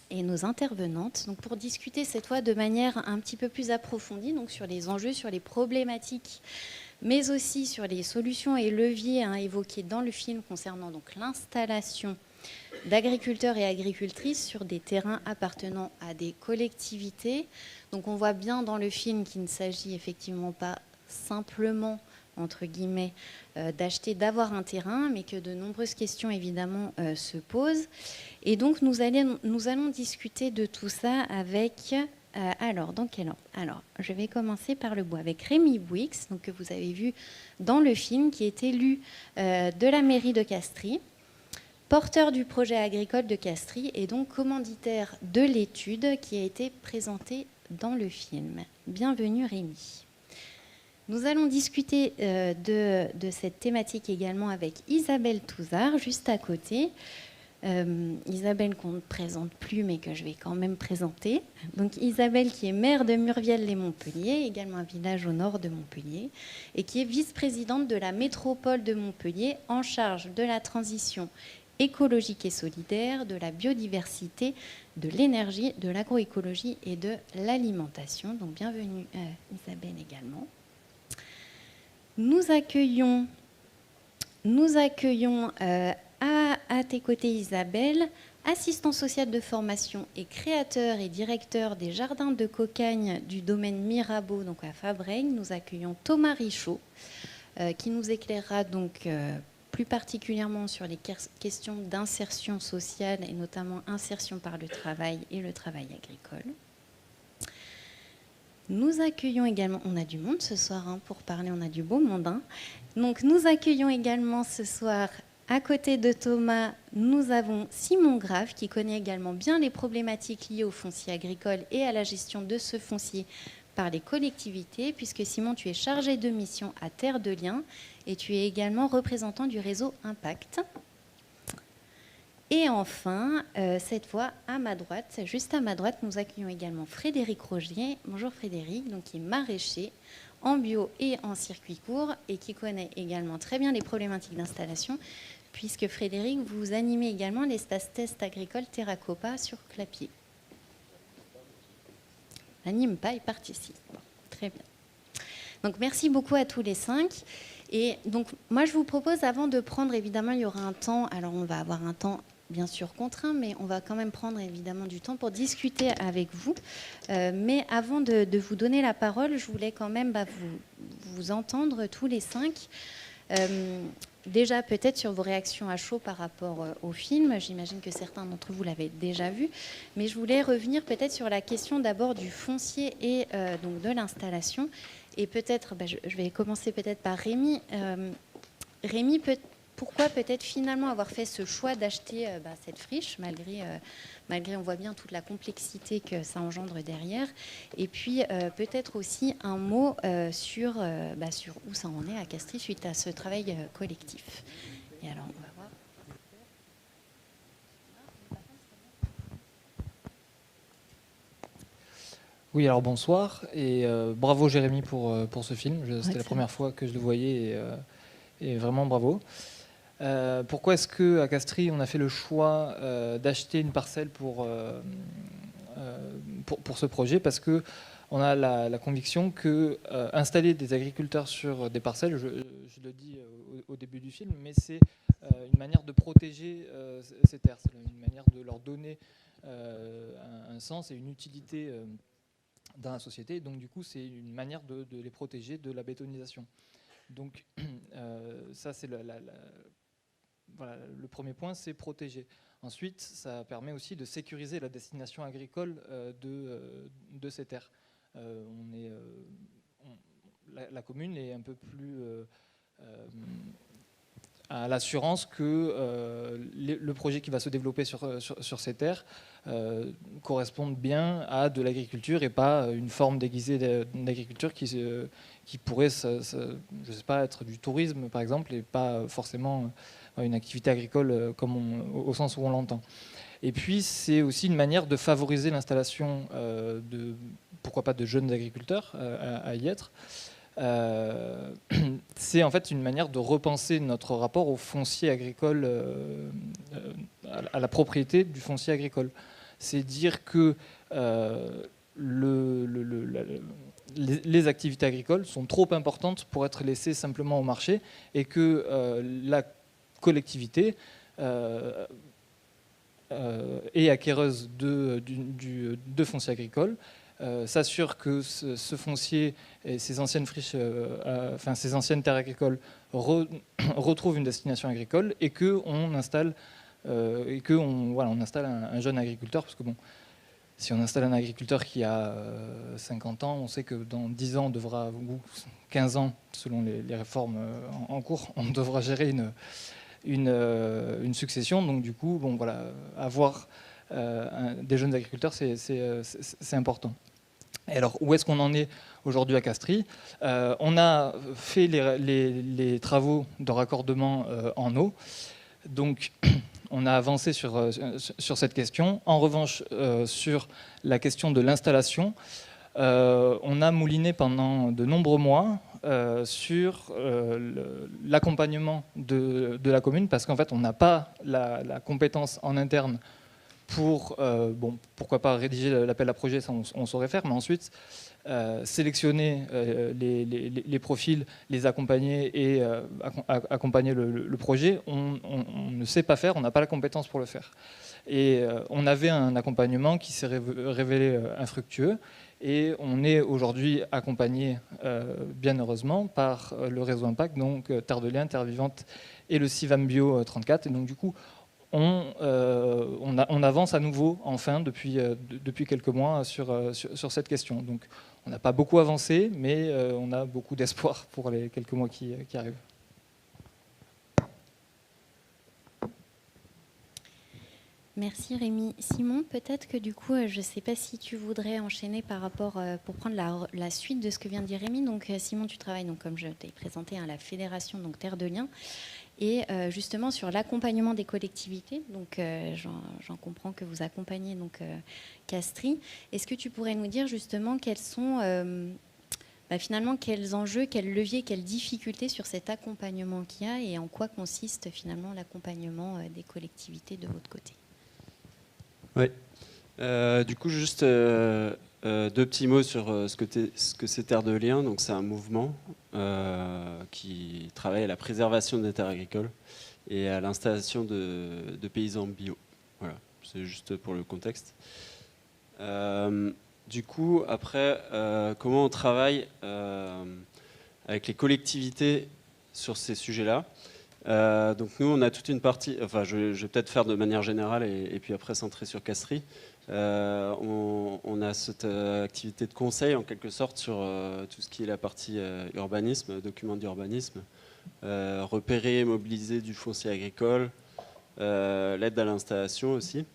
et nos intervenantes, donc pour discuter cette fois de manière un petit peu plus approfondie, donc sur les enjeux, sur les problématiques, mais aussi sur les solutions et leviers évoqués dans le film concernant donc l'installation d'agriculteurs et agricultrices sur des terrains appartenant à des collectivités. Donc on voit bien dans le film qu'il ne s'agit effectivement pas simplement, entre guillemets, d'avoir un terrain, mais que de nombreuses questions évidemment se posent. Et donc nous allons discuter de tout ça avec... alors, dans quel ordre? Alors, je vais commencer par le bout avec Rémi Bouix, donc, que vous avez vu dans le film, qui est élu de la mairie de Castries, porteur du projet agricole de Castries et donc commanditaire de l'étude qui a été présentée dans le film. Bienvenue Rémi. Nous allons discuter de cette thématique également avec Isabelle Touzard, juste à côté. Isabelle qu'on ne présente plus mais que je vais quand même présenter. Donc Isabelle qui est maire de Murviel-les-Montpellier, également un village au nord de Montpellier, et qui est vice-présidente de la métropole de Montpellier en charge de la transition écologique et solidaire, de la biodiversité, de l'énergie, de l'agroécologie et de l'alimentation. Donc bienvenue Isabelle également. Nous accueillons à tes côtés Isabelle, assistant social de formation et créateur et directeur des jardins de Cocagne du domaine Mirabeau, donc à Fabreigne. Nous accueillons Thomas Richaud, qui nous éclairera donc plus particulièrement sur les questions d'insertion sociale et notamment insertion par le travail et le travail agricole. Nous accueillons également, on a du monde ce soir pour parler, on a du beau monde. Donc nous accueillons également ce soir, à côté de Thomas, nous avons Simon Grave qui connaît également bien les problématiques liées au foncier agricole et à la gestion de ce foncier par les collectivités, puisque Simon, tu es chargé de mission à Terre de Liens et tu es également représentant du réseau Impact. Et enfin, cette fois, à ma droite, juste à ma droite, nous accueillons également Frédéric Rogier. Bonjour Frédéric, donc qui est maraîcher en bio et en circuit court et qui connaît également très bien les problématiques d'installation, puisque Frédéric, vous animez également l'espace test agricole Terracopa sur Clapier. N'anime pas et participe. Bon, très bien. Donc merci beaucoup à tous les 5. Et donc moi je vous propose, avant de prendre, évidemment il y aura un temps, alors on va avoir un temps bien sûr contraint, mais on va quand même prendre évidemment du temps pour discuter avec vous. Mais avant de vous donner la parole, je voulais quand même vous entendre tous les 5. Déjà peut-être sur vos réactions à chaud par rapport au film. J'imagine que certains d'entre vous l'avaient déjà vu. Mais je voulais revenir peut-être sur la question d'abord du foncier et donc de l'installation. Et peut-être, je vais commencer peut-être par Rémi. Rémi, pourquoi peut-être finalement avoir fait ce choix d'acheter cette friche, malgré on voit bien toute la complexité que ça engendre derrière. Et puis peut-être aussi un mot sur où ça en est à Castries suite à ce travail collectif. Et alors, on va voir. Oui, alors bonsoir et bravo Jérémy pour ce film. C'était la première fois que je le voyais et vraiment bravo. Pourquoi est-ce qu'à Castries, on a fait le choix d'acheter une parcelle pour ce projet? Parce qu'on a la conviction que installer des agriculteurs sur des parcelles, je le dis au début du film, mais c'est une manière de protéger ces terres, c'est une manière de leur donner un sens et une utilité dans la société. Donc du coup, c'est une manière de les protéger de la bétonisation. Donc ça, c'est voilà, le premier point, c'est protéger. Ensuite, ça permet aussi de sécuriser la destination agricole de ces terres. la commune est un peu plus à l'assurance que le projet qui va se développer sur ces terres corresponde bien à de l'agriculture et pas une forme déguisée d'agriculture qui pourrait, je sais pas, être du tourisme par exemple et pas forcément une activité agricole au sens où on l'entend. Et puis c'est aussi une manière de favoriser l'installation pourquoi pas de jeunes agriculteurs à y être. C'est en fait une manière de repenser notre rapport au foncier agricole, à la propriété du foncier agricole. C'est dire que les activités agricoles sont trop importantes pour être laissées simplement au marché et que la collectivité est acquéreuse de foncier agricole, s'assure que ce foncier et ces anciennes friches, ces anciennes terres agricoles retrouvent une destination agricole et qu'on installe, on installe un jeune agriculteur, parce que bon, si on installe un agriculteur qui a 50 ans, on sait que dans 10 ans, on devra, ou 15 ans, selon les réformes en cours, on devra gérer une succession. Donc du coup, bon, voilà, avoir des jeunes agriculteurs, c'est important. Et alors, où est-ce qu'on en est aujourd'hui à Castries? On a fait les travaux de raccordement en eau. Donc, on a avancé sur cette question. En revanche, sur la question de l'installation, on a mouliné pendant de nombreux mois sur l'accompagnement de la commune, parce qu'en fait, on n'a pas la compétence en interne pour, pourquoi pas rédiger l'appel à projet, ça on saurait faire, mais ensuite sélectionner les profils, les accompagner et accompagner le projet, on ne sait pas faire, on n'a pas la compétence pour le faire. Et on avait un accompagnement qui s'est révélé infructueux, et on est aujourd'hui accompagné, bien heureusement, par le réseau Impact, donc Terre de Liens, Terre Vivante et le CIVAM Bio 34, et donc du coup, on avance à nouveau, enfin, depuis quelques mois sur cette question. Donc, on n'a pas beaucoup avancé, mais on a beaucoup d'espoir pour les quelques mois qui arrivent. Merci Rémi. Simon, peut-être que du coup, je ne sais pas si tu voudrais enchaîner par rapport, pour prendre la suite de ce que vient de dire Rémi. Donc Simon, tu travailles, donc, comme je t'ai présenté, à la fédération donc, Terre de Liens, et justement sur l'accompagnement des collectivités. Donc j'en comprends que vous accompagnez donc, Castries. Est-ce que tu pourrais nous dire justement quels sont finalement quels enjeux, quels leviers, quelles difficultés sur cet accompagnement qu'il y a et en quoi consiste finalement l'accompagnement des collectivités de votre côté? Oui. Du coup, juste deux petits mots sur ce que c'est Terre de Liens. Donc, c'est un mouvement qui travaille à la préservation des terres agricoles et à l'installation de paysans bio. Voilà, c'est juste pour le contexte. Du coup, après, comment on travaille avec les collectivités sur ces sujets-là? Donc nous, on a toute une partie, enfin je vais peut-être faire de manière générale et puis après centrer sur Castries. On a cette activité de conseil en quelque sorte sur tout ce qui est la partie urbanisme, documents d'urbanisme, repérer et mobiliser du foncier agricole, l'aide à l'installation aussi.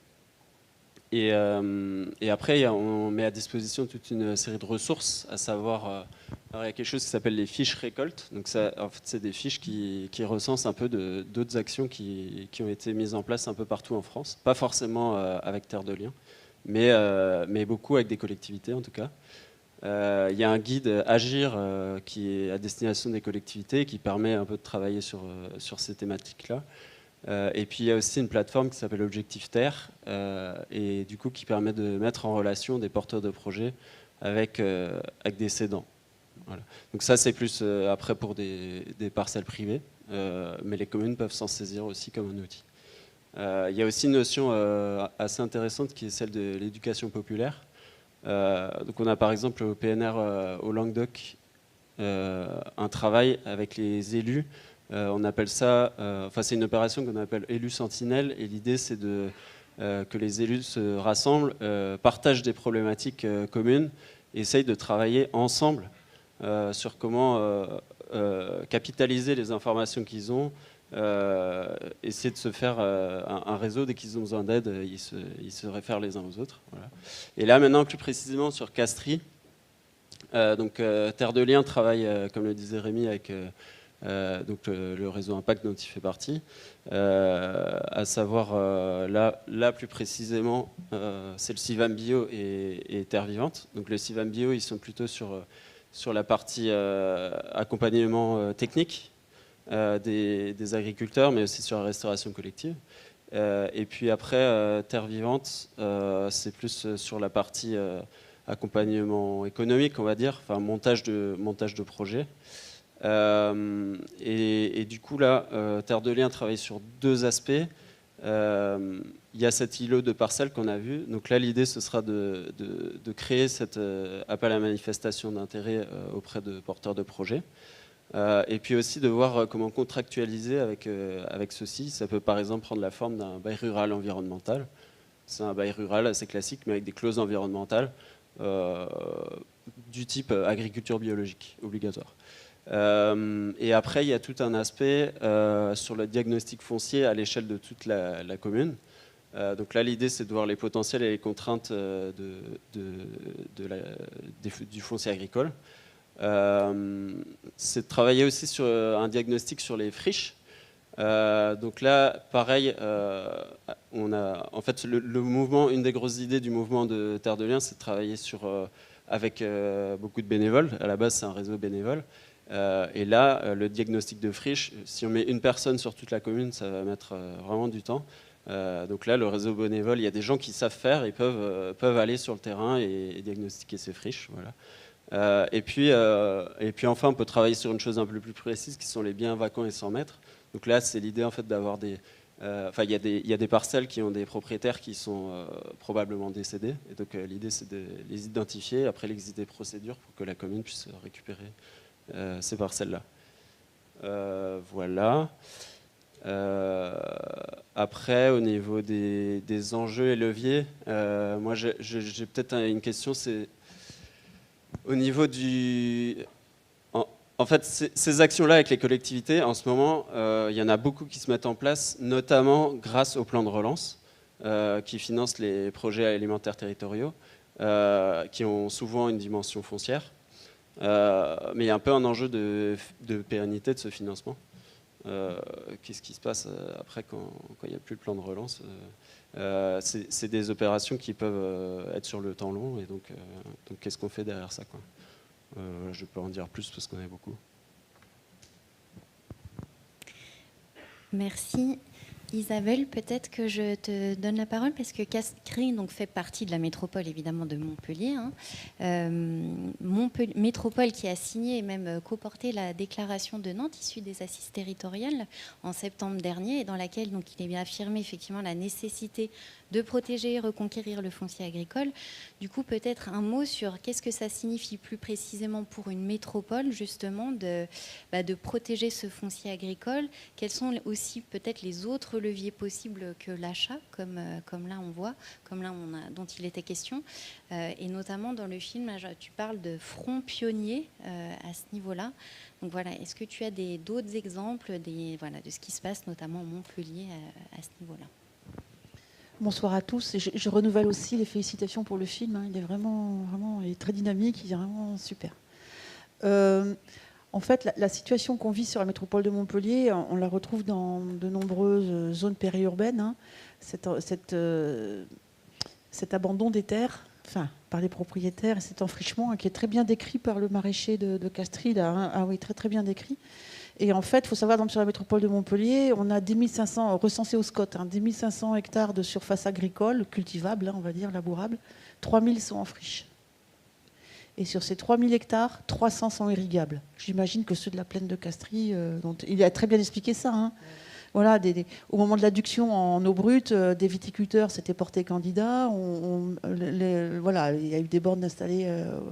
Et après, on met à disposition toute une série de ressources, à savoir, alors il y a quelque chose qui s'appelle les fiches récoltes. Donc ça, en fait, c'est des fiches qui recensent un peu d'autres actions qui ont été mises en place un peu partout en France. Pas forcément avec Terre de Liens, mais beaucoup avec des collectivités en tout cas. Il y a un guide Agir qui est à destination des collectivités, qui permet un peu de travailler sur ces thématiques-là. Et puis il y a aussi une plateforme qui s'appelle Objectif Terre et du coup qui permet de mettre en relation des porteurs de projets avec des cédants. Voilà. Donc ça c'est plus après pour des parcelles privées, mais les communes peuvent s'en saisir aussi comme un outil. Il y a aussi une notion assez intéressante qui est celle de l'éducation populaire. Donc on a par exemple au PNR au Languedoc un travail avec les élus. On appelle ça, c'est une opération qu'on appelle élus sentinelles, et l'idée c'est que les élus se rassemblent, partagent des problématiques communes, et essayent de travailler ensemble sur comment capitaliser les informations qu'ils ont, essayer de se faire un réseau. Dès qu'ils ont besoin d'aide, ils se réfèrent les uns aux autres. Voilà. Et là, maintenant, plus précisément sur Castries, donc Terre de Liens travaille, comme le disait Rémi, avec donc le réseau Impact dont il fait partie, à savoir là plus précisément, c'est le CIVAM Bio et Terre Vivante. Donc le CIVAM Bio, ils sont plutôt sur la partie accompagnement technique des agriculteurs, mais aussi sur la restauration collective. Et puis après, Terre Vivante, c'est plus sur la partie accompagnement économique, on va dire, enfin montage de projet. Et du coup, là, Terre de Liens travaille sur deux aspects. Il y a cet îlot de parcelles qu'on a vu. Donc là, l'idée, ce sera de créer cet appel à manifestation d'intérêt auprès de porteurs de projets. Et puis aussi de voir comment contractualiser avec ceci. Ça peut par exemple prendre la forme d'un bail rural environnemental. C'est un bail rural assez classique, mais avec des clauses environnementales du type agriculture biologique obligatoire. Et après, il y a tout un aspect sur le diagnostic foncier à l'échelle de toute la commune. Donc là, l'idée, c'est de voir les potentiels et les contraintes du foncier agricole. C'est de travailler aussi sur un diagnostic sur les friches. Donc là, pareil, en fait, le mouvement, une des grosses idées du mouvement de Terre de Liens, c'est de travailler avec beaucoup de bénévoles. À la base, c'est un réseau bénévole. Et là, le diagnostic de friche, si on met une personne sur toute la commune, ça va mettre vraiment du temps. Donc là, le réseau bénévole, il y a des gens qui savent faire, ils peuvent aller sur le terrain et diagnostiquer ces friches. Voilà. Et puis enfin, on peut travailler sur une chose un peu plus précise, qui sont les biens vacants et sans maître. Donc là, c'est l'idée en fait d'avoir des... Enfin, il y a des parcelles qui ont des propriétaires qui sont probablement décédés. Et donc l'idée, c'est de les identifier, après l'exit des procédures, pour que la commune puisse récupérer ces parcelles-là. Voilà. Après, au niveau des enjeux et leviers, moi j'ai peut-être une question, c'est au niveau du... En fait, ces actions-là avec les collectivités, en ce moment, il y en a beaucoup qui se mettent en place, notamment grâce au plan de relance, qui finance les projets alimentaires territoriaux, qui ont souvent une dimension foncière. Mais il y a un peu un enjeu de pérennité de ce financement. Qu'est-ce qui se passe après quand il n'y a plus le plan de relance? C'est des opérations qui peuvent être sur le temps long, et donc qu'est-ce qu'on fait derrière ça, quoi? Je peux en dire plus parce qu'on est beaucoup. Merci. Isabelle, peut-être que je te donne la parole parce que Castries fait partie de la métropole évidemment de Montpellier. Métropole qui a signé et même coporté la déclaration de Nantes issue des assises territoriales en septembre dernier, et dans laquelle il est bien affirmé effectivement la nécessité de protéger et reconquérir le foncier agricole. Du coup, peut-être un mot sur qu'est-ce que ça signifie plus précisément pour une métropole, justement, de protéger ce foncier agricole. Quels sont aussi peut-être les autres leviers possibles que l'achat, comme là on voit, dont il était question. Et notamment dans le film, là, tu parles de front pionnier à ce niveau-là. Donc voilà, est-ce que tu as d'autres exemples de ce qui se passe notamment à Montpellier à ce niveau-là? Bonsoir à tous. Je renouvelle aussi les félicitations pour le film. Il est vraiment il est très dynamique, il est vraiment super. En fait, la situation qu'on vit sur la métropole de Montpellier, on la retrouve dans de nombreuses zones périurbaines. Cet abandon des terres, par les propriétaires, et cet enfrichement qui est très bien décrit par le maraîcher de Castries. Ah oui, très très bien décrit. Et en fait, il faut savoir, sur la métropole de Montpellier, on a 10 500, recensés au SCOT, 10 500 hectares de surface agricole, cultivable, on va dire, labourable. 3 000 sont en friche. Et sur ces 3 000 hectares, 300 sont irrigables. J'imagine que ceux de la plaine de Castries, il a très bien expliqué ça. Voilà, au moment de l'adduction en eau brute, des viticulteurs s'étaient portés candidats. Voilà, il y a eu des bornes installées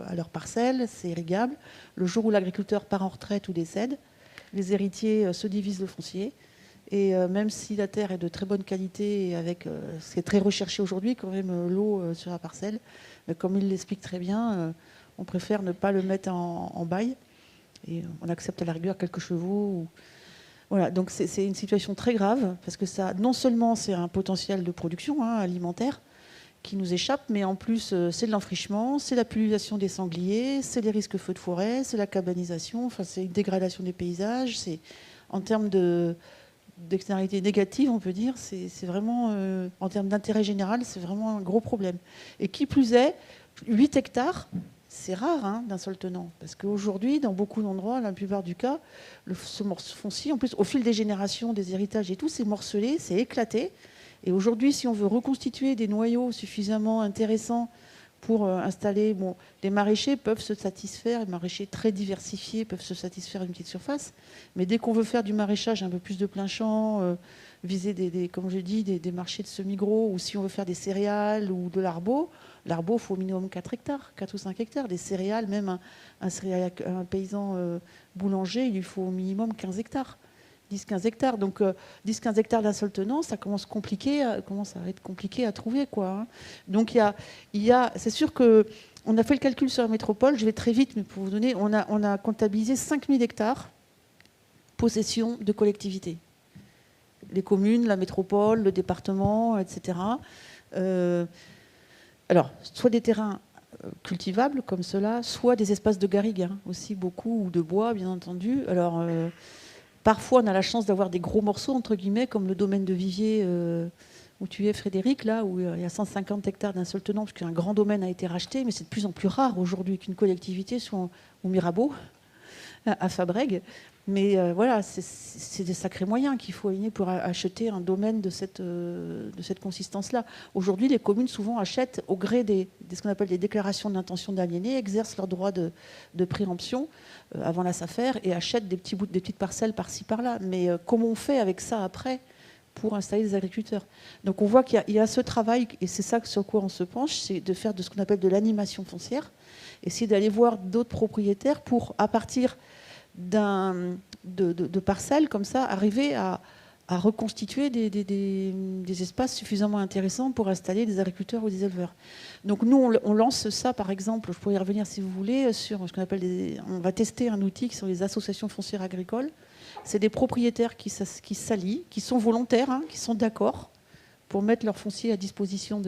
à leurs parcelles, c'est irrigable. Le jour où l'agriculteur part en retraite ou décède, les héritiers se divisent le foncier. Et même si la terre est de très bonne qualité, et avec ce qui est très recherché aujourd'hui, quand même l'eau sur la parcelle, comme il l'explique très bien, On préfère ne pas le mettre en bail et on accepte à la rigueur quelques chevaux. Voilà, donc c'est une situation très grave parce que ça, non seulement c'est un potentiel de production alimentaire qui nous échappe, mais en plus c'est de l'enfrichement, c'est la pollution des sangliers, c'est les risques feux de forêt, c'est la cabanisation, enfin c'est une dégradation des paysages, c'est en termes d'externalités négatives, on peut dire, c'est vraiment, en termes d'intérêt général, c'est vraiment un gros problème. Et qui plus est, 8 hectares, c'est rare d'un seul tenant, parce qu'aujourd'hui, dans beaucoup d'endroits, la plupart du cas, ce morceau foncier, en plus, au fil des générations, des héritages et tout, c'est morcelé, c'est éclaté. Et aujourd'hui, si on veut reconstituer des noyaux suffisamment intéressants pour installer, les maraîchers peuvent se satisfaire, les maraîchers très diversifiés peuvent se satisfaire d'une petite surface, mais dès qu'on veut faire du maraîchage un peu plus de plein champ, viser comme je dis, des marchés de semi-gros, ou si on veut faire des céréales ou de l'arbo, il faut au minimum 4 hectares, 4 ou 5 hectares. Des céréales, même un paysan boulanger, il lui faut au minimum 15 hectares. 10-15 hectares. Donc 10-15 hectares d'un seul tenant, ça commence à être compliqué à trouver, quoi. Donc c'est sûr qu'on a fait le calcul sur la métropole, je vais très vite, mais pour vous donner, on a comptabilisé 5000 hectares possession de collectivités. Les communes, la métropole, le département, etc. Alors, soit des terrains cultivables comme cela, soit des espaces de garrigue, aussi beaucoup, ou de bois, bien entendu. Alors, parfois, on a la chance d'avoir des gros morceaux, entre guillemets, comme le domaine de Viviers où tu es, Frédéric, là, où il y a 150 hectares d'un seul tenant, parce qu'un grand domaine a été racheté, mais c'est de plus en plus rare aujourd'hui qu'une collectivité soit au Mirabeau, à Fabrègues. Mais voilà, c'est des sacrés moyens qu'il faut aligner pour acheter un domaine de cette consistance-là. Aujourd'hui, les communes souvent achètent au gré de ce qu'on appelle des déclarations d'intention d'aliéner, exercent leur droit de préemption avant la SAFER et achètent des petites parcelles par-ci par-là. Mais comment on fait avec ça après pour installer des agriculteurs? Donc on voit qu'il y a ce travail, et c'est ça sur quoi on se penche, c'est de faire de ce qu'on appelle de l'animation foncière, essayer d'aller voir d'autres propriétaires pour, à partir de parcelles comme ça, arriver à reconstituer des espaces suffisamment intéressants pour installer des agriculteurs ou des éleveurs. Donc nous, on lance ça, par exemple, je pourrais y revenir si vous voulez, sur ce qu'on appelle on va tester un outil qui sont les associations foncières agricoles. C'est des propriétaires qui s'allient, qui sont volontaires, qui sont d'accord pour mettre leur foncier à disposition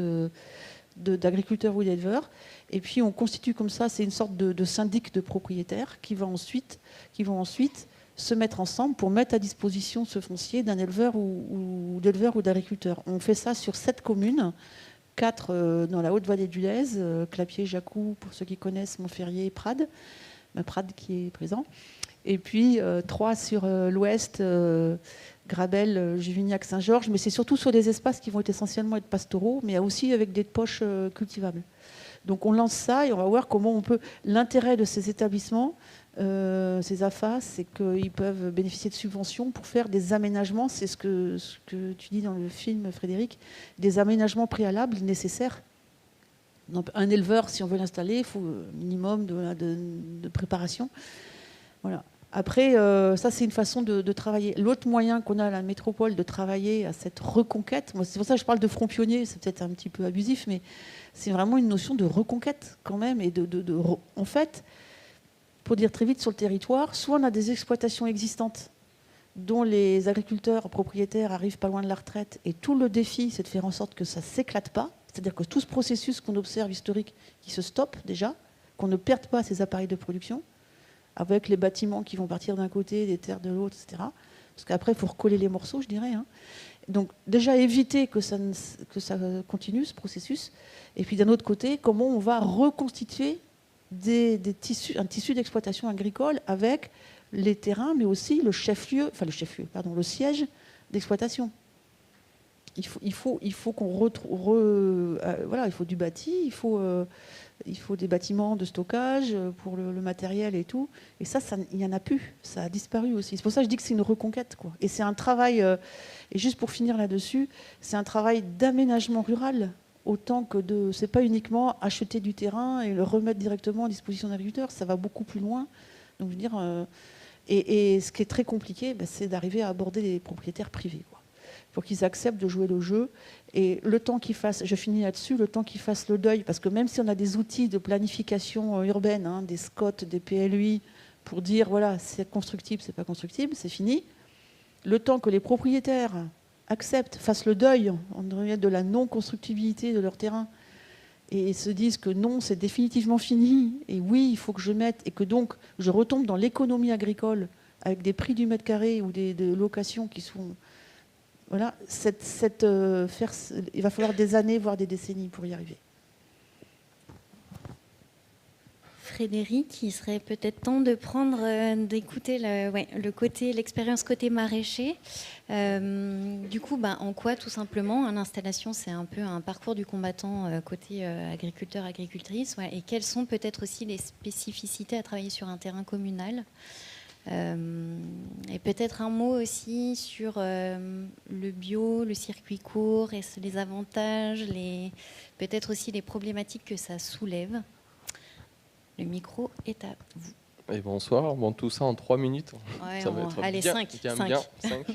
d'agriculteurs ou d'éleveurs. Et puis on constitue comme ça, c'est une sorte de syndic de propriétaires qui vont ensuite se mettre ensemble pour mettre à disposition ce foncier d'un éleveur ou d'éleveur ou d'agriculteur. On fait ça sur 7 communes, 4 dans la Haute-Vallée du Lez, Clapier, Jacou, pour ceux qui connaissent, Montferrier, Prades, Prades qui est présent. Et puis 3 sur l'ouest, Grabel, Juvignac, Saint-Georges, mais c'est surtout sur des espaces qui vont essentiellement être pastoraux, mais aussi avec des poches cultivables. Donc on lance ça et on va voir comment on peut... L'intérêt de ces établissements, ces AFA, c'est qu'ils peuvent bénéficier de subventions pour faire des aménagements, c'est ce que tu dis dans le film, Frédéric, des aménagements préalables nécessaires. Donc, un éleveur, si on veut l'installer, il faut un minimum de préparation. Voilà. Après, ça, c'est une façon de travailler. L'autre moyen qu'on a à la métropole de travailler à cette reconquête, moi, c'est pour ça que je parle de front pionnier, c'est peut-être un petit peu abusif, mais c'est vraiment une notion de reconquête quand même. Et en fait, pour dire très vite sur le territoire, soit on a des exploitations existantes dont les agriculteurs propriétaires arrivent pas loin de la retraite, et tout le défi, c'est de faire en sorte que ça ne s'éclate pas, c'est-à-dire que tout ce processus qu'on observe historique, qui se stoppe déjà, qu'on ne perde pas ces appareils de production, avec les bâtiments qui vont partir d'un côté, des terres de l'autre, etc. Parce qu'après, il faut recoller les morceaux, je dirais. Donc déjà, éviter que ça continue, ce processus. Et puis d'un autre côté, comment on va reconstituer un tissu d'exploitation agricole avec les terrains, mais aussi le siège d'exploitation. Il faut qu'on retrouve... voilà, il faut du bâti, il faut des bâtiments de stockage pour le matériel et tout. Et ça, il n'y en a plus. Ça a disparu aussi. C'est pour ça que je dis que c'est une reconquête, quoi. Et c'est un travail, et juste pour finir là-dessus, c'est un travail d'aménagement rural, autant que c'est pas uniquement acheter du terrain et le remettre directement à disposition d'agriculteurs. Ça va beaucoup plus loin. Donc, je veux dire, et ce qui est très compliqué, c'est d'arriver à aborder les propriétaires privés, quoi. pour qu'ils acceptent de jouer le jeu. Et le temps qu'ils fassent, je finis là-dessus, le temps qu'ils fassent le deuil, parce que même si on a des outils de planification urbaine, hein, des SCOT, des PLUI, pour dire, voilà, c'est constructible, c'est pas constructible, c'est fini, le temps que les propriétaires acceptent, fassent le deuil de la non-constructibilité de leur terrain, et se disent que non, c'est définitivement fini, et oui, il faut que je mette, et que donc je retombe dans l'économie agricole, avec des prix du mètre carré ou des locations qui sont... Voilà, il va falloir des années, voire des décennies pour y arriver. Frédéric, il serait peut-être temps de d'écouter l'expérience côté maraîcher. Du coup, en quoi, tout simplement, l'installation, c'est un peu un parcours du combattant côté agriculteur-agricultrice. Ouais, et quelles sont peut-être aussi les spécificités à travailler sur un terrain communal ? Et peut-être un mot aussi sur le bio, le circuit court, et les avantages, peut-être aussi les problématiques que ça soulève. Le micro est à vous. Et bonsoir, tout ça en 3 minutes. Ouais, ça va être allez, bien, 5. Bien, 5.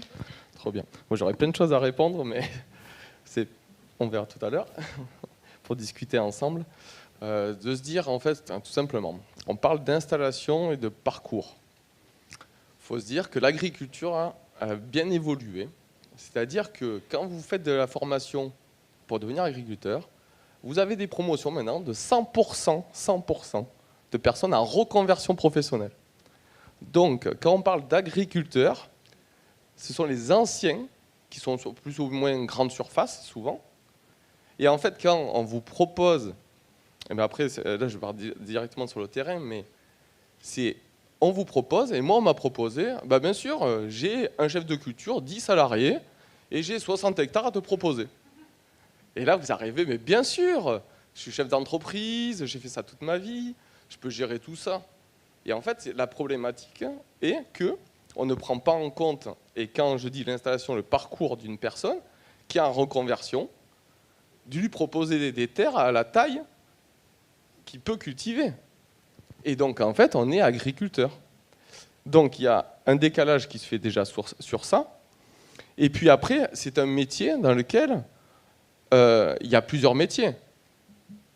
Trop bien. Moi, j'aurais plein de choses à répondre, mais on verra tout à l'heure pour discuter ensemble. De se dire, en fait, tout simplement, on parle d'installation et de parcours. Il faut se dire que l'agriculture a bien évolué. C'est-à-dire que quand vous faites de la formation pour devenir agriculteur, vous avez des promotions maintenant de 100% de personnes en reconversion professionnelle. Donc, quand on parle d'agriculteurs, ce sont les anciens qui sont sur plus ou moins grande surface, souvent. Et en fait, quand on vous propose, et bien après, là je vais directement sur le terrain, mais on vous propose, et moi on m'a proposé, bien sûr, j'ai un chef de culture, 10 salariés, et j'ai 60 hectares à te proposer. Et là, vous arrivez, mais bien sûr, je suis chef d'entreprise, j'ai fait ça toute ma vie, je peux gérer tout ça. Et en fait, la problématique est qu'on ne prend pas en compte, et quand je dis l'installation, le parcours d'une personne qui est en reconversion, de lui proposer des terres à la taille qu'il peut cultiver. Et donc, en fait, on est agriculteur. Donc, il y a un décalage qui se fait déjà sur ça. Et puis après, c'est un métier dans lequel il y a plusieurs métiers.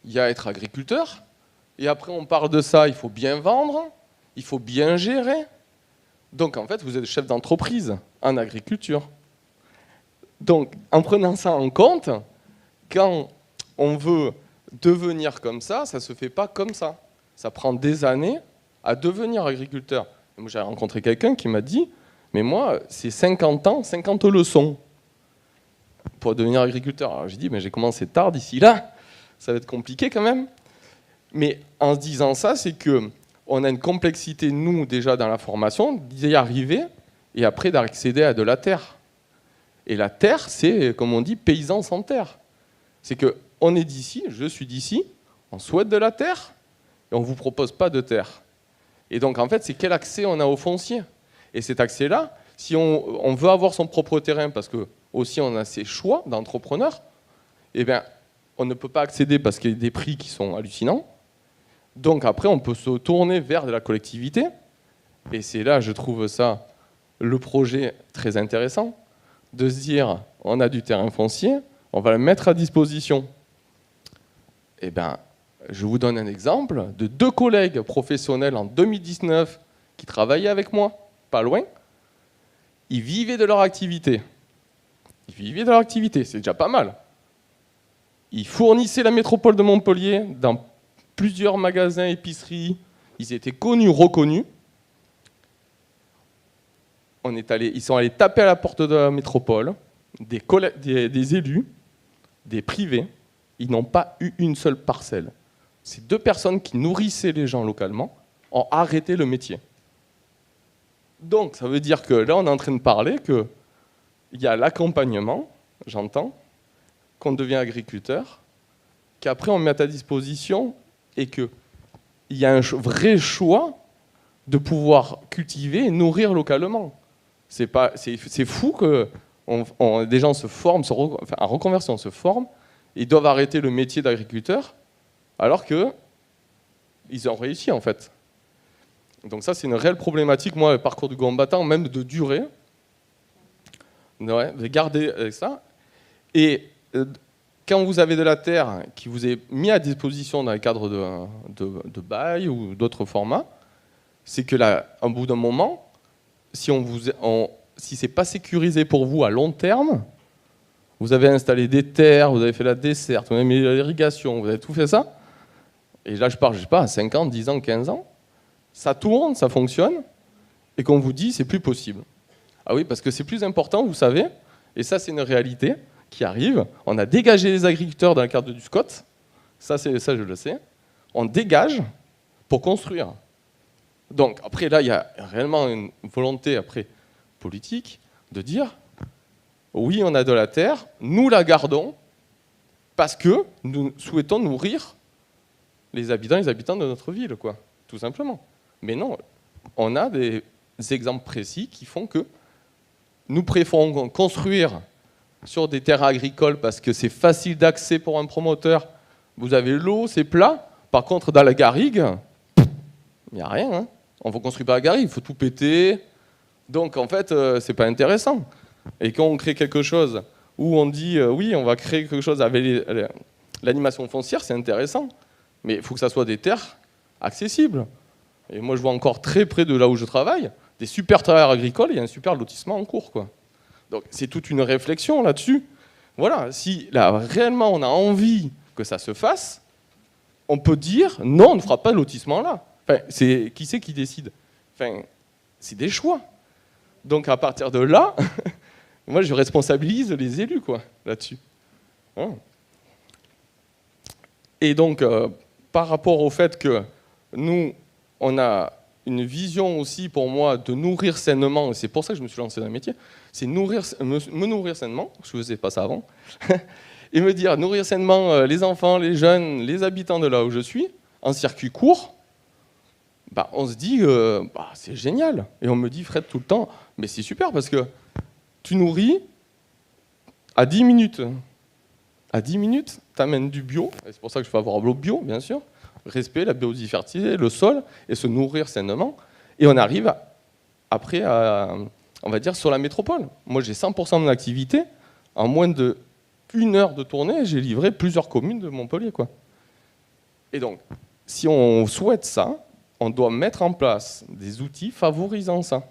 Il y a être agriculteur. Et après, on parle de ça, il faut bien vendre, il faut bien gérer. Donc, en fait, vous êtes chef d'entreprise en agriculture. Donc, en prenant ça en compte, quand on veut devenir comme ça ne se fait pas comme ça. Ça prend des années à devenir agriculteur. Et moi, j'ai rencontré quelqu'un qui m'a dit, mais moi, c'est 50 ans, 50 leçons pour devenir agriculteur. Alors j'ai dit, mais j'ai commencé tard d'ici là, ça va être compliqué quand même. Mais en se disant ça, c'est qu'on a une complexité, nous, déjà dans la formation, d'y arriver et après d'accéder à de la terre. Et la terre, c'est, comme on dit, paysan sans terre. C'est qu'on est d'ici, je suis d'ici, on souhaite de la terre et on ne vous propose pas de terre. Et donc, en fait, c'est quel accès on a au foncier. Et cet accès-là, si on veut avoir son propre terrain, parce que aussi on a ses choix d'entrepreneurs, eh bien, on ne peut pas accéder parce qu'il y a des prix qui sont hallucinants. Donc après, on peut se tourner vers de la collectivité. Et c'est là, je trouve ça, le projet très intéressant, de se dire, on a du terrain foncier, on va le mettre à disposition. Eh bien, je vous donne un exemple de 2 collègues professionnels en 2019 qui travaillaient avec moi, pas loin. Ils vivaient de leur activité. C'est déjà pas mal. Ils fournissaient la métropole de Montpellier dans plusieurs magasins, épiceries. Ils étaient connus, reconnus. Ils sont allés taper à la porte de la métropole, des élus, des privés. Ils n'ont pas eu une seule parcelle. Ces 2 personnes qui nourrissaient les gens localement ont arrêté le métier. Donc, ça veut dire que là, on est en train de parler qu'il y a l'accompagnement, j'entends, qu'on devient agriculteur, qu'après on met à disposition et qu'il y a un vrai choix de pouvoir cultiver et nourrir localement. C'est fou que des gens se forment, en reconversion se forment, ils doivent arrêter le métier d'agriculteur alors qu'ils ont réussi en fait. Donc ça c'est une réelle problématique, moi, le parcours du combattant, même de durée. Ouais, de garder ça. Et quand vous avez de la terre qui vous est mise à disposition dans le cadre de bail ou d'autres formats, c'est que là, au bout d'un moment, si c'est pas sécurisé pour vous à long terme, vous avez installé des terres, vous avez fait la desserte, vous avez mis l'irrigation, vous avez tout fait ça, et là je parle, je sais pas, à 5 ans, 10 ans, 15 ans, ça tourne, ça fonctionne, et qu'on vous dit c'est plus possible. Ah oui, parce que c'est plus important, vous savez, et ça c'est une réalité qui arrive. On a dégagé les agriculteurs dans le cadre du SCOT, ça je le sais, on dégage pour construire. Donc après là, il y a réellement une volonté après politique de dire oui, on a de la terre, nous la gardons parce que nous souhaitons nourrir les habitants de notre ville, quoi, tout simplement. Mais non, on a des exemples précis qui font que nous préférons construire sur des terres agricoles parce que c'est facile d'accès pour un promoteur. Vous avez l'eau, c'est plat. Par contre, dans la garrigue, il n'y a rien. Hein. On ne construit pas la garrigue, il faut tout péter. Donc, en fait, c'est pas intéressant. Et quand on crée quelque chose où on dit oui, on va créer quelque chose avec l'animation foncière, c'est intéressant. Mais il faut que ça soit des terres accessibles. Et moi, je vois encore très près de là où je travaille, des super terres agricoles, il y a un super lotissement en cours, quoi. Donc, c'est toute une réflexion là-dessus. Voilà, si là, réellement on a envie que ça se fasse, on peut dire non, on ne fera pas de lotissement là. Enfin, qui c'est qui décide? Enfin, c'est des choix. Donc, à partir de là, moi, je responsabilise les élus, quoi, là-dessus. Hein. Et donc, par rapport au fait que nous, on a une vision aussi, pour moi, de nourrir sainement, et c'est pour ça que je me suis lancé dans le métier, c'est me nourrir sainement, je ne faisais pas ça avant, et me dire, nourrir sainement les enfants, les jeunes, les habitants de là où je suis, en circuit court, bah, on se dit, c'est génial. Et on me dit, Fred, tout le temps, mais c'est super, parce que tu nourris à 10 minutes. À 10 minutes, tu amènes du bio, et c'est pour ça que je fais avoir l'eau bio, bien sûr, respect, la biodiversité, le sol, et se nourrir sainement. Et on arrive après à, on va dire, sur la métropole. Moi, j'ai 100% de mon activité. En moins d'1 heure de tournée, j'ai livré plusieurs communes de Montpellier, quoi. Et donc, si on souhaite ça, on doit mettre en place des outils favorisant ça.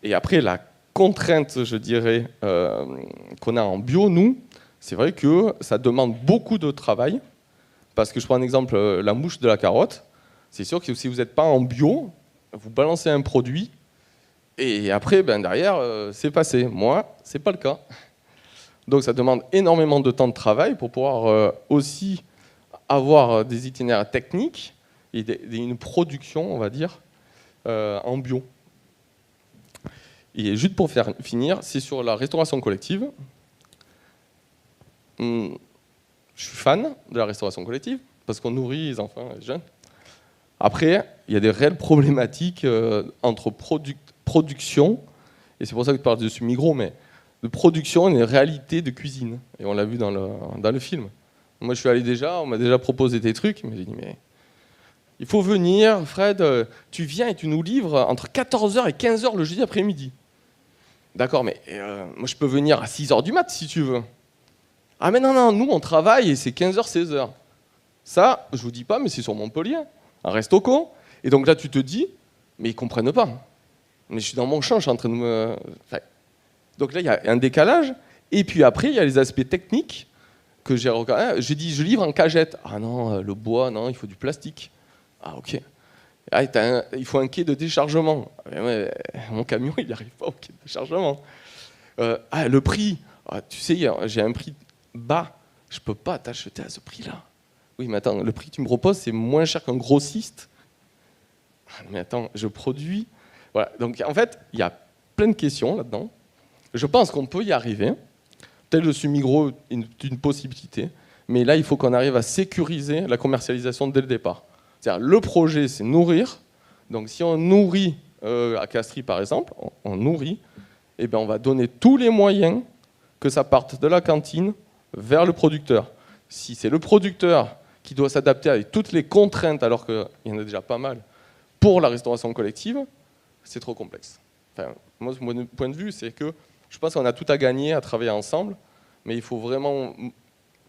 Et après, la contrainte, je dirais, qu'on a en bio, nous, c'est vrai que ça demande beaucoup de travail. Parce que je prends un exemple, la mouche de la carotte. C'est sûr que si vous n'êtes pas en bio, vous balancez un produit, et après, derrière, c'est passé. Moi, ce n'est pas le cas. Donc ça demande énormément de temps de travail pour pouvoir aussi avoir des itinéraires techniques et une production, on va dire, en bio. Et juste pour finir, c'est sur la restauration collective. Je suis fan de la restauration collective parce qu'on nourrit les enfants et les jeunes. Après, il y a des réelles problématiques entre production, et c'est pour ça que je parle de Sumigros, mais de production et une réalité de cuisine. Et on l'a vu dans le film. Moi, je suis allé déjà, on m'a déjà proposé des trucs, mais j'ai dit, mais il faut venir, Fred, tu viens et tu nous livres entre 14h et 15h le jeudi après-midi. D'accord, mais moi, je peux venir à 6h du mat si tu veux. Ah mais non, nous on travaille et c'est 15h, 16h. Ça, je vous dis pas, mais c'est sur Montpellier, un resto-co. Et donc là, tu te dis, mais ils comprennent pas. Mais je suis dans mon champ, je suis en train de me... Enfin, donc là, il y a un décalage. Et puis après, il y a les aspects techniques que j'ai regardé. J'ai dit, je livre en cagette. Ah non, le bois, non, il faut du plastique. Ah ok. Ah, il faut un quai de déchargement. Mais mon camion, il n'y arrive pas au quai de déchargement. Le prix. Ah, tu sais, j'ai un prix bas, je peux pas t'acheter à ce prix-là. Oui, mais attends, le prix que tu me proposes, c'est moins cher qu'un grossiste. Mais attends, je produis... Voilà, donc en fait, il y a plein de questions là-dedans. Je pense qu'on peut y arriver. Peut-être le Sumigros est une possibilité, mais là, il faut qu'on arrive à sécuriser la commercialisation dès le départ. C'est-à-dire, le projet, c'est nourrir. Donc si on nourrit, à Castries par exemple, on nourrit, eh bien, on va donner tous les moyens que ça parte de la cantine vers le producteur. Si c'est le producteur qui doit s'adapter avec toutes les contraintes, alors qu'il y en a déjà pas mal, pour la restauration collective, c'est trop complexe. Enfin, moi, mon point de vue, c'est Je pense qu'on a tout à gagner à travailler ensemble, mais il faut vraiment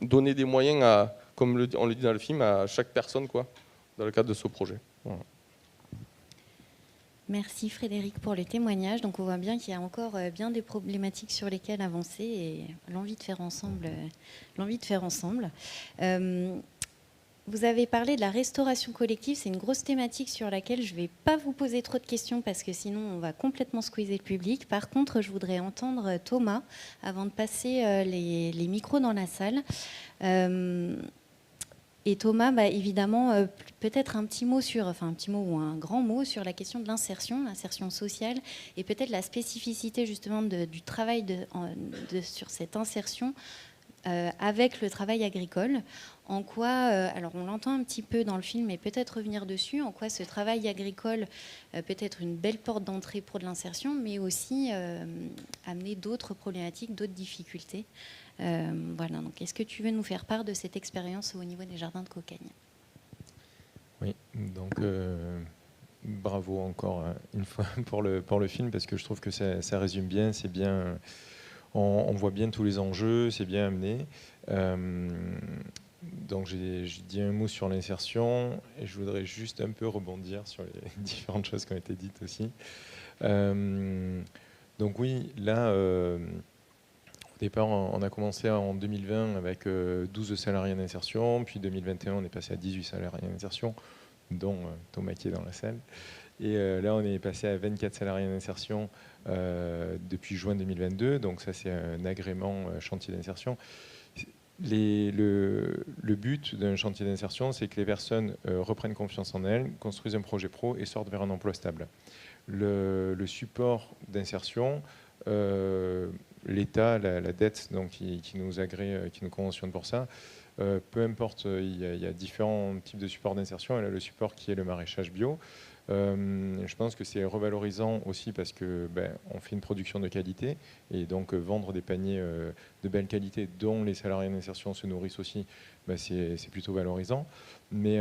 donner des moyens, comme on le dit dans le film, à chaque personne, quoi, dans le cadre de ce projet. Voilà. Merci Frédéric pour le témoignage. Donc on voit bien qu'il y a encore bien des problématiques sur lesquelles avancer et l'envie de faire ensemble. Vous avez parlé de la restauration collective, c'est une grosse thématique sur laquelle je ne vais pas vous poser trop de questions parce que sinon on va complètement squeezer le public. Par contre, je voudrais entendre Thomas avant de passer les micros dans la salle. Et Thomas, évidemment, peut-être un petit mot ou un grand mot sur la question de l'insertion sociale et peut-être la spécificité justement du travail sur cette insertion avec le travail agricole. En quoi, alors on l'entend un petit peu dans le film, mais peut-être revenir dessus, en quoi ce travail agricole peut être une belle porte d'entrée pour de l'insertion, mais aussi amener d'autres problématiques, d'autres difficultés. Voilà, donc est-ce que tu veux nous faire part de cette expérience au niveau des jardins de Cocagne? Oui, donc bravo encore une fois pour le film, parce que je trouve que ça résume bien, c'est bien, on voit bien tous les enjeux, c'est bien amené. Donc j'ai dit un mot sur l'insertion et je voudrais juste un peu rebondir sur les différentes choses qui ont été dites aussi. Donc oui, là, au départ, on a commencé en 2020 avec 12 salariés en insertion, puis 2021, on est passé à 18 salariés en insertion, dont Thomas qui est dans la salle. Et là, on est passé à 24 salariés en insertion depuis juin 2022, donc ça c'est un agrément chantier d'insertion. Le but d'un chantier d'insertion, c'est que les personnes reprennent confiance en elles, construisent un projet pro et sortent vers un emploi stable. Le support d'insertion, l'État, la dette donc, qui nous agrée, qui nous conventionne pour ça, peu importe, il y a différents types de supports d'insertion. Et là, le support qui est le maraîchage bio, je pense que c'est revalorisant aussi parce que on fait une production de qualité et donc vendre des paniers de belle qualité dont les salariés d'insertion se nourrissent aussi, c'est plutôt valorisant. Mais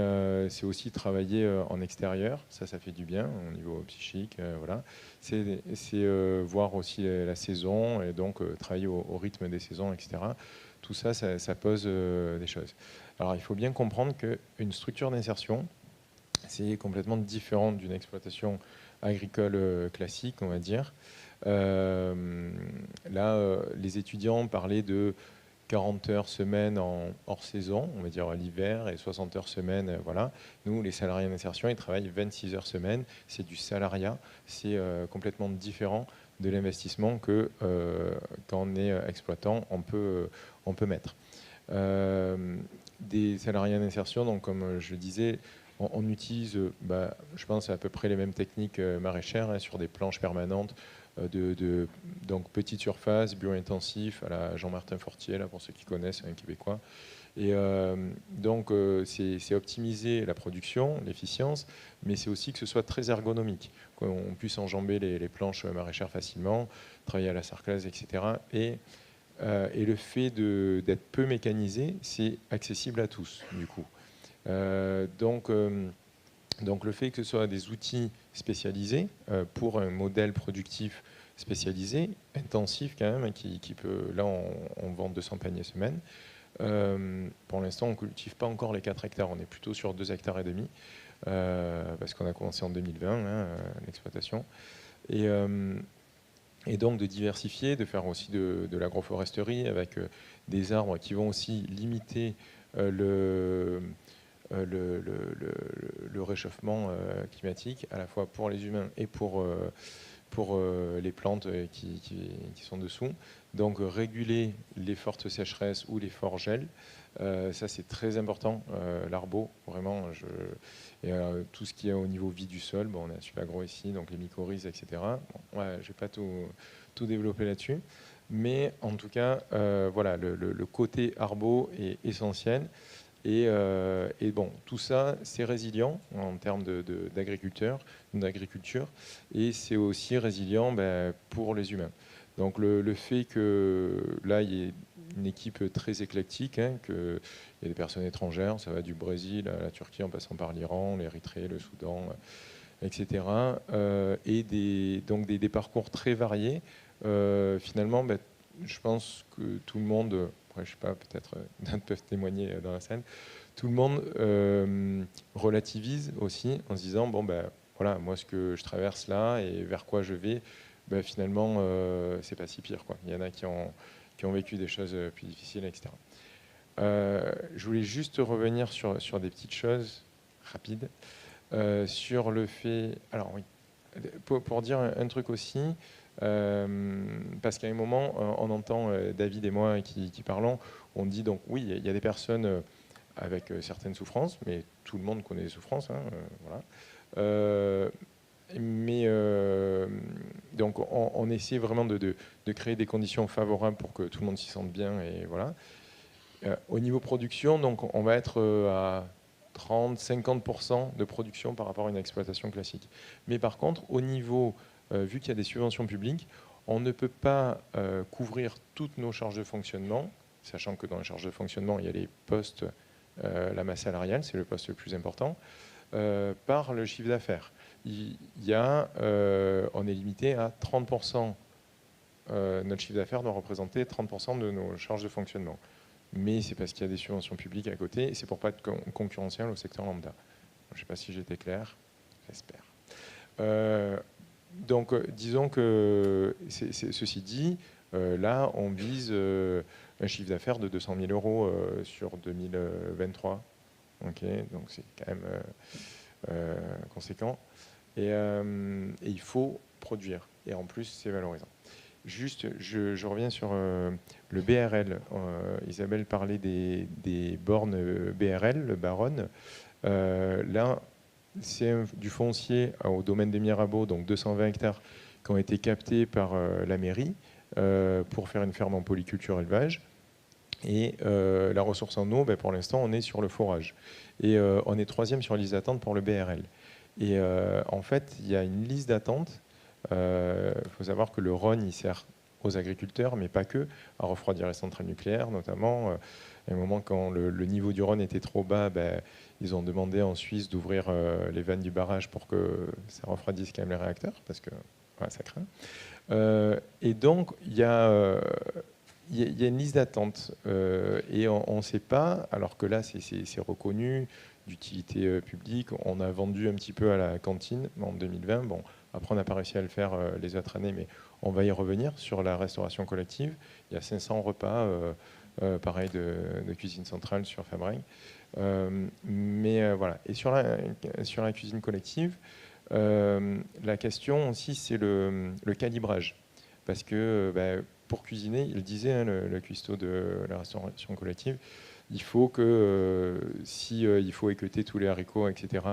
c'est aussi travailler en extérieur, ça fait du bien au niveau psychique. Voilà. C'est voir aussi la saison et donc travailler au rythme des saisons, etc. Tout ça, ça pose des choses. Alors il faut bien comprendre qu'une structure d'insertion, c'est complètement différent d'une exploitation agricole classique, on va dire. Là, les étudiants parlaient de 40 heures semaine en hors saison, on va dire l'hiver, et 60 heures semaine, voilà. Nous, les salariés d'insertion, ils travaillent 26 heures semaine, c'est du salariat, c'est complètement différent de l'investissement que quand on est exploitant, on peut mettre. Des salariés d'insertion, donc comme je le disais, on utilise, je pense, à peu près les mêmes techniques maraîchères sur des planches permanentes donc petite surface, bio-intensif, à la Jean-Martin Fortier, là, pour ceux qui connaissent, un Québécois. Et donc, c'est optimiser la production, l'efficience, mais c'est aussi que ce soit très ergonomique, qu'on puisse enjamber les planches maraîchères facilement, travailler à la sarclase, etc. Et le fait d'être peu mécanisé, c'est accessible à tous, du coup. Donc le fait que ce soit des outils spécialisés pour un modèle productif spécialisé, intensif quand même, qui peut, là on vend 200 paniers semaine. Pour l'instant on ne cultive pas encore les 4 hectares, on est plutôt sur 2,5 hectares parce qu'on a commencé en 2020 l'exploitation. Et donc de diversifier, de faire aussi de l'agroforesterie avec des arbres qui vont aussi limiter le réchauffement climatique, à la fois pour les humains et pour les plantes qui sont dessous. Donc réguler les fortes sécheresses ou les forts gels, ça c'est très important. L'arbo, vraiment, et tout ce qui est au niveau vie du sol, on a Supagro ici, donc les mycorhizes, etc. Bon, je ne vais pas tout développer là-dessus. Mais en tout cas, voilà, le côté arbo est essentiel. Et bon, tout ça, c'est résilient en termes d'agriculture, et c'est aussi résilient pour les humains. Donc le fait que là, il y ait une équipe très éclectique, qu'il y ait des personnes étrangères, ça va du Brésil à la Turquie en passant par l'Iran, l'Érythrée, le Soudan, etc. Et donc des parcours très variés, finalement, je pense que tout le monde, après, je sais pas, peut-être d'autres peuvent témoigner dans la salle, tout le monde relativise aussi en se disant, bon, voilà, moi, ce que je traverse là et vers quoi je vais, finalement, c'est pas si pire, quoi. Il y en a qui ont vécu des choses plus difficiles, etc. Je voulais juste revenir sur des petites choses rapides, sur le fait... Alors oui, pour dire un truc aussi, parce qu'à un moment, on entend David et moi qui parlons, on dit donc oui, il y a des personnes avec certaines souffrances, mais tout le monde connaît les souffrances, hein, voilà. Donc on essaie vraiment de créer des conditions favorables pour que tout le monde s'y sente bien, et voilà. Au niveau production, donc on va être à 30-50% de production par rapport à une exploitation classique. Mais par contre, au niveau, vu qu'il y a des subventions publiques, on ne peut pas couvrir toutes nos charges de fonctionnement, sachant que dans les charges de fonctionnement, il y a les postes, la masse salariale, c'est le poste le plus important, par le chiffre d'affaires. On est limité à 30%. Notre chiffre d'affaires doit représenter 30% de nos charges de fonctionnement. Mais c'est parce qu'il y a des subventions publiques à côté, et c'est pour ne pas être concurrentiel au secteur lambda. Je ne sais pas si j'étais clair, j'espère. Donc, disons que, ceci dit, là, on vise un chiffre d'affaires de 200 000 € sur 2023. Okay, donc, c'est quand même conséquent. Et il faut produire. Et en plus, c'est valorisant. Juste, je reviens sur le BRL. Isabelle parlait des bornes BRL, le Baronne. Là, c'est du foncier au domaine des Mirabeau, donc 220 hectares, qui ont été captés par la mairie pour faire une ferme en polyculture élevage. Et la ressource en eau, pour l'instant, on est sur le forage. Et on est 3e sur la liste d'attente pour le BRL. Et en fait, il y a une liste d'attente. Il faut savoir que le Rhône, il sert aux agriculteurs, mais pas que, à refroidir les centrales nucléaires, notamment. À un moment, quand le niveau du Rhône était trop bas, ils ont demandé en Suisse d'ouvrir les vannes du barrage pour que ça refroidisse quand même les réacteurs, parce que voilà, ça craint. Et donc, il y a une liste d'attente, et on ne sait pas, alors que là, c'est reconnu, d'utilité publique. On a vendu un petit peu à la cantine en 2020. Bon, après, on n'a pas réussi à le faire les autres années, mais on va y revenir sur la restauration collective. Il y a 500 repas, pareil, de cuisine centrale sur Fabrègues. Mais voilà. Et sur la cuisine collective, la question aussi, c'est le calibrage. Parce que pour cuisiner, il disait, hein, le cuistot de la restauration collective, il faut que, il faut équeuter tous les haricots, etc.,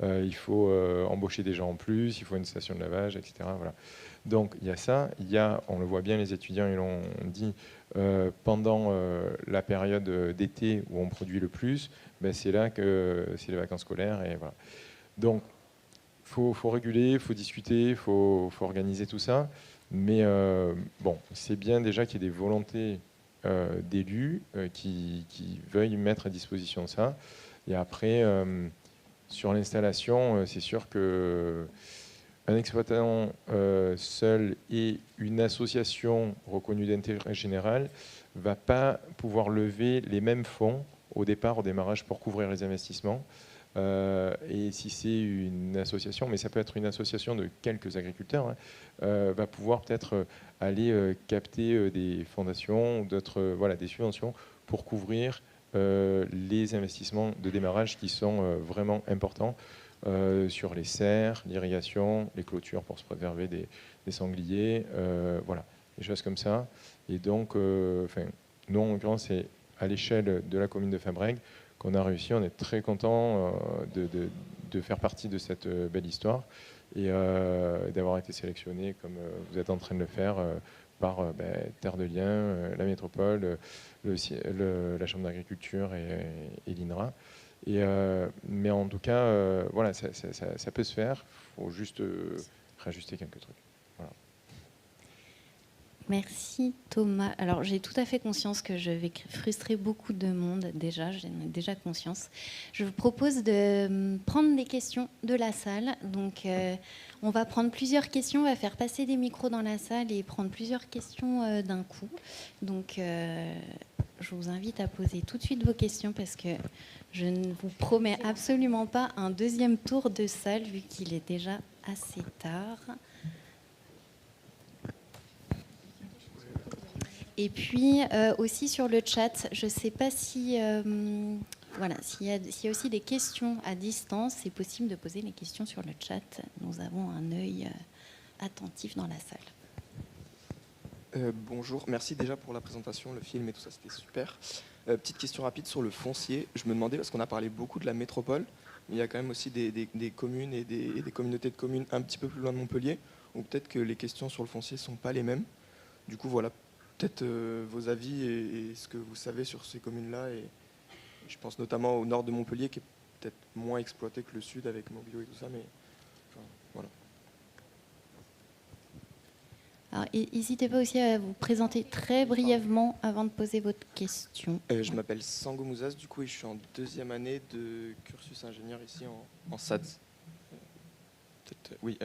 il faut embaucher des gens en plus, il faut une station de lavage, etc. Voilà. Donc il y a ça, on le voit bien, les étudiants, ils l'ont dit, pendant la période d'été où on produit le plus, c'est là que c'est les vacances scolaires. Et voilà. Donc il faut réguler, il faut discuter, il faut organiser tout ça. Mais bon, c'est bien déjà qu'il y ait des volontés d'élus qui veuillent mettre à disposition ça. Et après, sur l'installation, c'est sûr que un exploitant seul et une association reconnue d'intérêt général ne va pas pouvoir lever les mêmes fonds au départ, au démarrage, pour couvrir les investissements. Et si c'est une association, mais ça peut être une association de quelques agriculteurs, hein, va pouvoir peut-être aller capter des fondations, d'autres, voilà, des subventions pour couvrir les investissements de démarrage qui sont vraiment importants sur les serres, l'irrigation, les clôtures pour se préserver des sangliers, voilà, des choses comme ça. Et donc, nous, en l'occurrence, c'est à l'échelle de la commune de Fabrègues qu'on a réussi. On est très content de faire partie de cette belle histoire et d'avoir été sélectionné, comme vous êtes en train de le faire, par Terre de Liens, la métropole, la Chambre d'agriculture et l'INRA. Mais en tout cas, voilà, ça peut se faire. Il faut juste réajuster quelques trucs. Voilà. Merci Thomas. Alors j'ai tout à fait conscience que je vais frustrer beaucoup de monde déjà, j'en ai déjà conscience. Je vous propose de prendre des questions de la salle. Donc on va prendre plusieurs questions, on va faire passer des micros dans la salle et prendre plusieurs questions d'un coup. Donc je vous invite à poser tout de suite vos questions parce que je ne vous promets absolument pas un deuxième tour de salle vu qu'il est déjà assez tard. Et puis aussi sur le chat, je ne sais pas si voilà, s'il y a aussi des questions à distance, c'est possible de poser les questions sur le chat. Nous avons un œil attentif dans la salle. Bonjour, merci déjà pour la présentation, le film et tout ça, c'était super. Petite question rapide sur le foncier. Je me demandais, parce qu'on a parlé beaucoup de la métropole, mais il y a quand même aussi des communes et des communautés de communes un petit peu plus loin de Montpellier, où peut-être que les questions sur le foncier ne sont pas les mêmes. Du coup, voilà, peut-être vos avis et ce que vous savez sur ces communes-là. Et je pense notamment au nord de Montpellier, qui est peut-être moins exploité que le sud avec Mobilio et tout ça, mais enfin, voilà. Alors, n'hésitez pas aussi à vous présenter très brièvement avant de poser votre question. Je m'appelle Sango Mouzas, du coup, et je suis en 2e année de cursus ingénieur ici en SADS. Oui,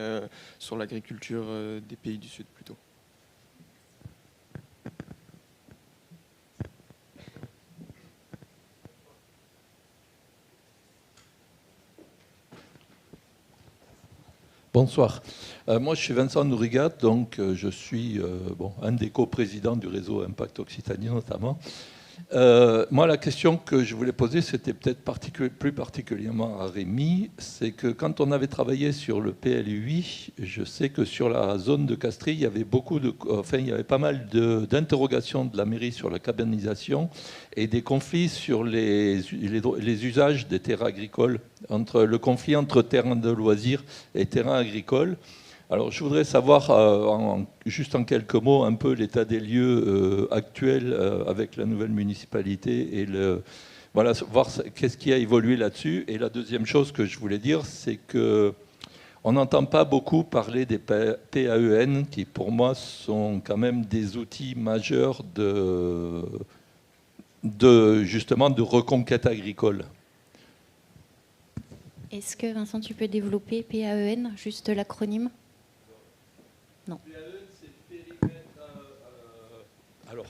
sur l'agriculture des pays du Sud plutôt. Bonsoir. Moi, je suis Vincent Nourigat, donc je suis un des coprésidents du réseau Impact Occitanie notamment. Moi, la question que je voulais poser, c'était peut-être plus particulièrement à Rémi, c'est que quand on avait travaillé sur le PLUI, je sais que sur la zone de Castries, il y avait il y avait pas mal d'interrogations de la mairie sur la cabanisation et des conflits sur les usages des terrains agricoles, le conflit entre terrains de loisirs et terrains agricoles. Alors, je voudrais savoir, juste en quelques mots, un peu l'état des lieux actuel avec la nouvelle municipalité et voilà, voir qu'est-ce qui a évolué là-dessus. Et la deuxième chose que je voulais dire, c'est qu'on n'entend pas beaucoup parler des PAEN, qui pour moi sont quand même des outils majeurs justement de reconquête agricole. Est-ce que Vincent, tu peux développer PAEN, juste l'acronyme ? Non. Alors,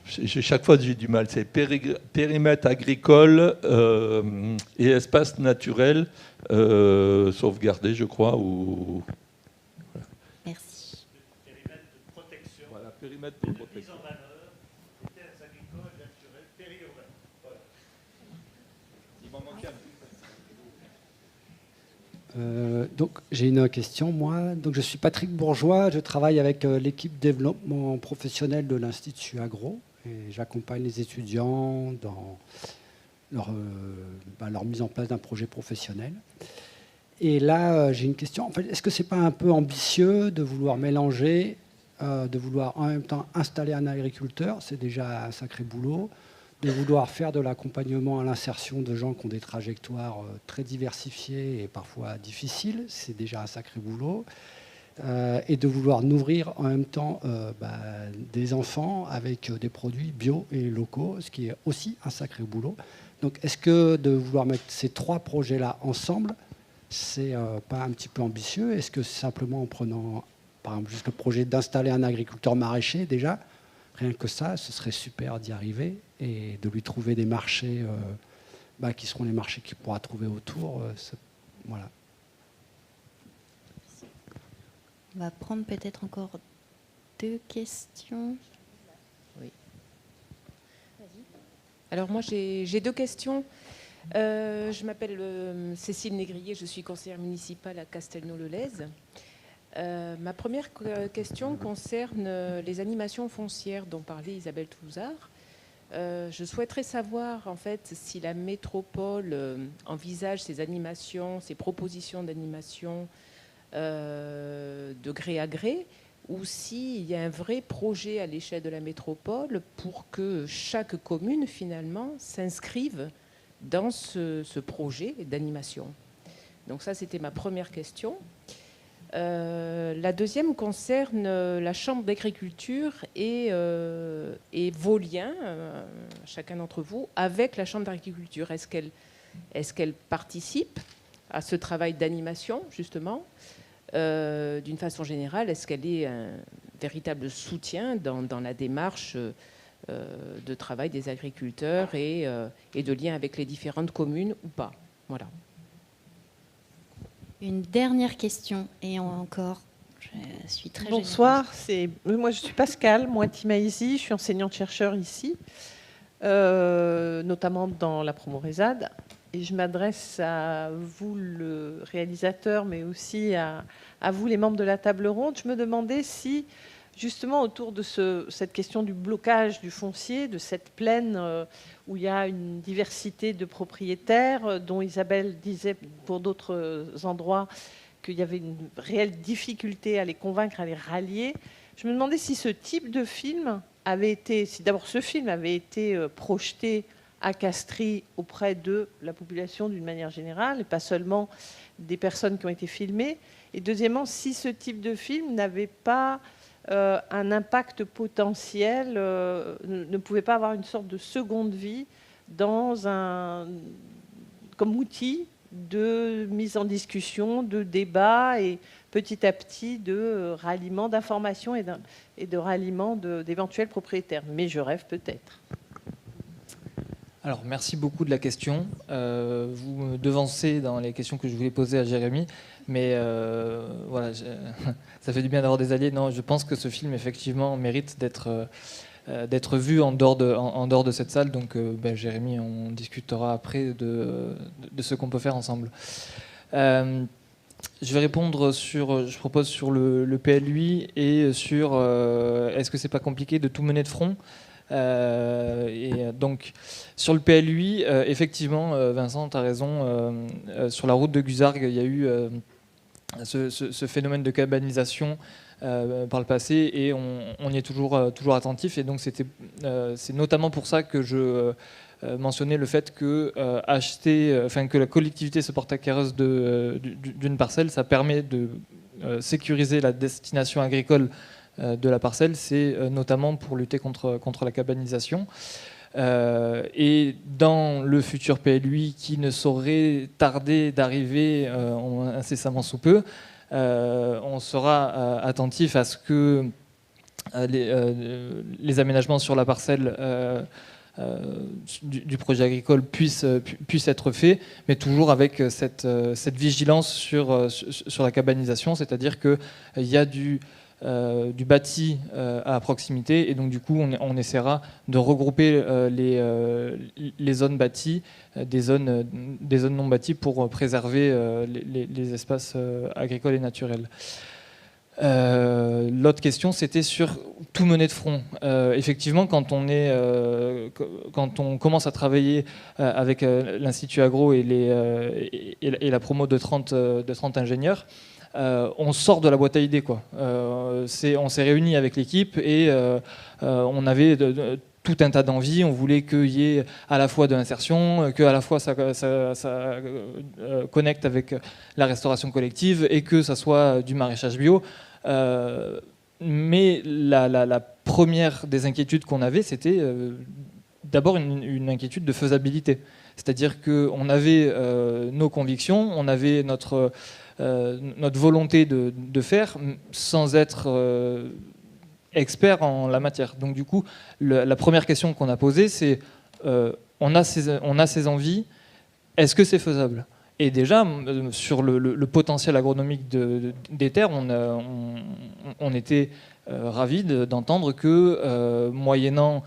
chaque fois j'ai du mal. C'est périmètre agricole et espace naturel sauvegardé, je crois. Ou... Voilà. Merci. Périmètre de protection. Voilà, périmètre de protection. Mise en valeur, terres agricoles, naturelles, périurbaines. Voilà. Il m'en manque un. Donc j'ai une question, moi. Donc, je suis Patrick Bourgeois, je travaille avec l'équipe développement professionnel de l'Institut Agro et j'accompagne les étudiants dans leur mise en place d'un projet professionnel. Et là, j'ai une question. En fait, est-ce que c'est pas un peu ambitieux de vouloir mélanger, de vouloir en même temps installer un agriculteur, c'est déjà un sacré boulot, de vouloir faire de l'accompagnement à l'insertion de gens qui ont des trajectoires très diversifiées et parfois difficiles, c'est déjà un sacré boulot, et de vouloir nourrir en même temps des enfants avec des produits bio et locaux, ce qui est aussi un sacré boulot. Donc est-ce que de vouloir mettre ces trois projets-là ensemble, c'est pas un petit peu ambitieux? Est-ce que simplement en prenant, par exemple, juste le projet d'installer un agriculteur maraîcher déjà, rien que ça, ce serait super d'y arriver et de lui trouver des marchés qui seront les marchés qu'il pourra trouver autour. Voilà. On va prendre peut-être encore 2 questions. Oui. Alors moi, j'ai 2 questions. Je m'appelle Cécile Négrier, je suis conseillère municipale à Castelnau-le-Lez. Ma première question concerne les animations foncières dont parlait Isabelle Touzard. Je souhaiterais savoir en fait si la métropole envisage ces animations, ces propositions d'animation de gré à gré, ou s'il y a un vrai projet à l'échelle de la métropole pour que chaque commune finalement s'inscrive dans ce projet d'animation. Donc ça, c'était ma première question. La deuxième concerne la Chambre d'agriculture et vos liens, chacun d'entre vous, avec la Chambre d'agriculture. Est-ce qu'elle participe à ce travail d'animation, justement? D'une façon générale, est-ce qu'elle est un véritable soutien dans la démarche de travail des agriculteurs et de lien avec les différentes communes ou pas? Voilà. Une dernière question, et encore, je suis très Bonsoir, moi je suis Pascal Moiti-Maïsi, je suis enseignante-chercheur ici, notamment dans la promo Resad, et je m'adresse à vous le réalisateur, mais aussi à vous les membres de la table ronde. Je me demandais si, justement, autour de cette question du blocage du foncier, de cette plaine où il y a une diversité de propriétaires, dont Isabelle disait pour d'autres endroits qu'il y avait une réelle difficulté à les convaincre, à les rallier. Je me demandais si ce type de film avait été, si d'abord ce film avait été projeté à Castries auprès de la population d'une manière générale, et pas seulement des personnes qui ont été filmées. Et deuxièmement, si ce type de film n'avait pas un impact potentiel, ne pouvait pas avoir une sorte de seconde vie comme outil de mise en discussion, de débat et petit à petit de ralliement d'informations et de ralliement d'éventuels propriétaires. Mais je rêve peut-être. Alors, merci beaucoup de la question. Vous me devancez dans les questions que je voulais poser à Jérémy, mais voilà, ça fait du bien d'avoir des alliés. Non, je pense que ce film, effectivement, mérite d'être vu en dehors de cette salle. Donc, Jérémy, on discutera après de ce qu'on peut faire ensemble. Je vais répondre je propose sur le PLUI et sur est-ce que c'est pas compliqué de tout mener de front. Et donc sur le PLUI, effectivement, Vincent, tu as raison, sur la route de Guzargues, il y a eu ce phénomène de cabanisation par le passé et on y est toujours attentif, et donc c'est notamment pour ça que je mentionnais le fait que que la collectivité se porte acquéreuse d'une parcelle, ça permet de sécuriser la destination agricole de la parcelle, c'est notamment pour lutter contre la cabanisation. Et dans le futur PLUI qui ne saurait tarder d'arriver incessamment sous peu, on sera attentif à ce que les aménagements sur la parcelle du projet agricole puissent être faits, mais toujours avec cette vigilance sur la cabanisation, c'est-à-dire qu'il y a du bâti à proximité, et donc du coup on essaiera de regrouper les zones bâties des zones non bâties pour préserver les espaces agricoles et naturels. L'autre question, c'était sur tout mener de front. Effectivement, quand on commence à travailler avec l'Institut Agro et la promo de 30 ingénieurs, on sort de la boîte à idées, quoi. On s'est réunis avec l'équipe et on avait tout un tas d'envies. On voulait qu'il y ait à la fois de l'insertion, qu'à la fois ça connecte avec la restauration collective et que ça soit du maraîchage bio. Mais la première des inquiétudes qu'on avait, c'était d'abord une inquiétude de faisabilité. C'est-à-dire qu'on avait nos convictions, on avait notre volonté de faire sans être expert en la matière. Donc du coup, la première question qu'on a posée, c'est on a ces envies, est-ce que c'est faisable ? Et déjà, sur le potentiel agronomique des terres, on était ravis d'entendre que, moyennant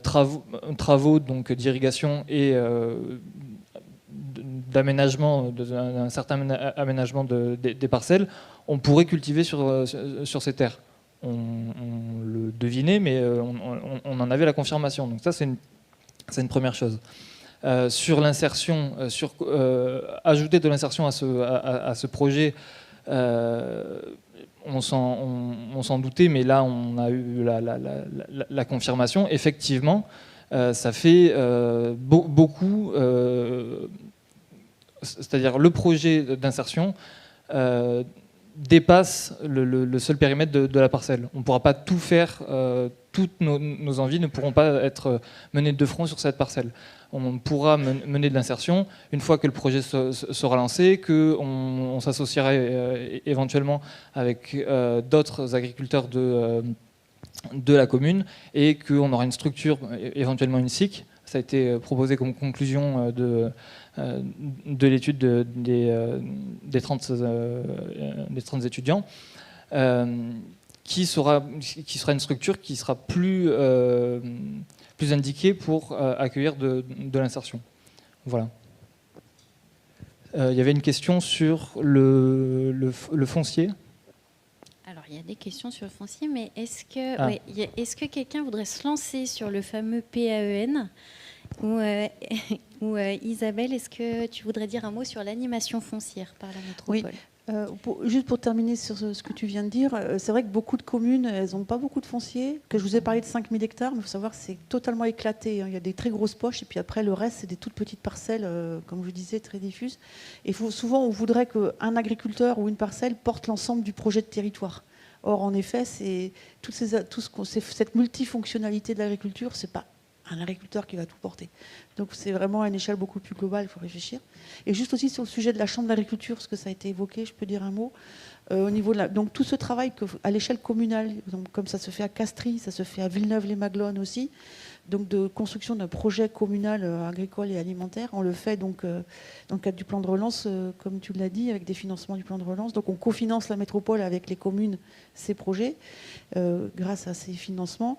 travaux donc d'irrigation et d'aménagement, d'un certain aménagement des parcelles, on pourrait cultiver sur ces terres. On le devinait, mais on en avait la confirmation. Donc ça, c'est une première chose. Sur l'insertion, ajouter de l'insertion à ce projet, on s'en doutait, mais là on a eu la confirmation. Effectivement, ça fait beaucoup, c'est-à-dire le projet d'insertion dépasse le seul périmètre de la parcelle. On ne pourra pas tout faire, toutes nos envies ne pourront pas être menées de front sur cette parcelle. On pourra mener de l'insertion une fois que le projet sera lancé, qu'on s'associera éventuellement avec d'autres agriculteurs de la commune et qu'on aura une structure, éventuellement une SIC. Ça a été proposé comme conclusion de l'étude des 30 étudiants, qui sera une structure qui sera plus indiquée pour accueillir de l'insertion. Voilà. Il y avait une question sur le foncier. Alors, il y a des questions sur le foncier, mais est-ce que quelqu'un voudrait se lancer sur le fameux PAEN ou Isabelle, est-ce que tu voudrais dire un mot sur l'animation foncière par la métropole ? Oui. Juste pour terminer sur ce que tu viens de dire, c'est vrai que beaucoup de communes, elles n'ont pas beaucoup de foncier. Que je vous ai parlé de 5000 hectares, mais il faut savoir que c'est totalement éclaté. Il y a des très grosses poches, et puis après, le reste, c'est des toutes petites parcelles, comme je disais, très diffuses. Et souvent, on voudrait qu'un agriculteur ou une parcelle porte l'ensemble du projet de territoire. Or, en effet, c'est cette multifonctionnalité de l'agriculture, c'est pas un agriculteur qui va tout porter. Donc c'est vraiment à une échelle beaucoup plus globale, il faut réfléchir. Et juste aussi sur le sujet de la chambre d'agriculture, parce que ça a été évoqué, je peux dire un mot. Au niveau donc tout ce travail à l'échelle communale, donc, comme ça se fait à Castries, ça se fait à Villeneuve-les-Maglones aussi, donc de construction d'un projet communal agricole et alimentaire. On le fait donc dans le cadre du plan de relance, comme tu l'as dit, avec des financements du plan de relance. Donc on cofinance la métropole avec les communes ces projets grâce à ces financements.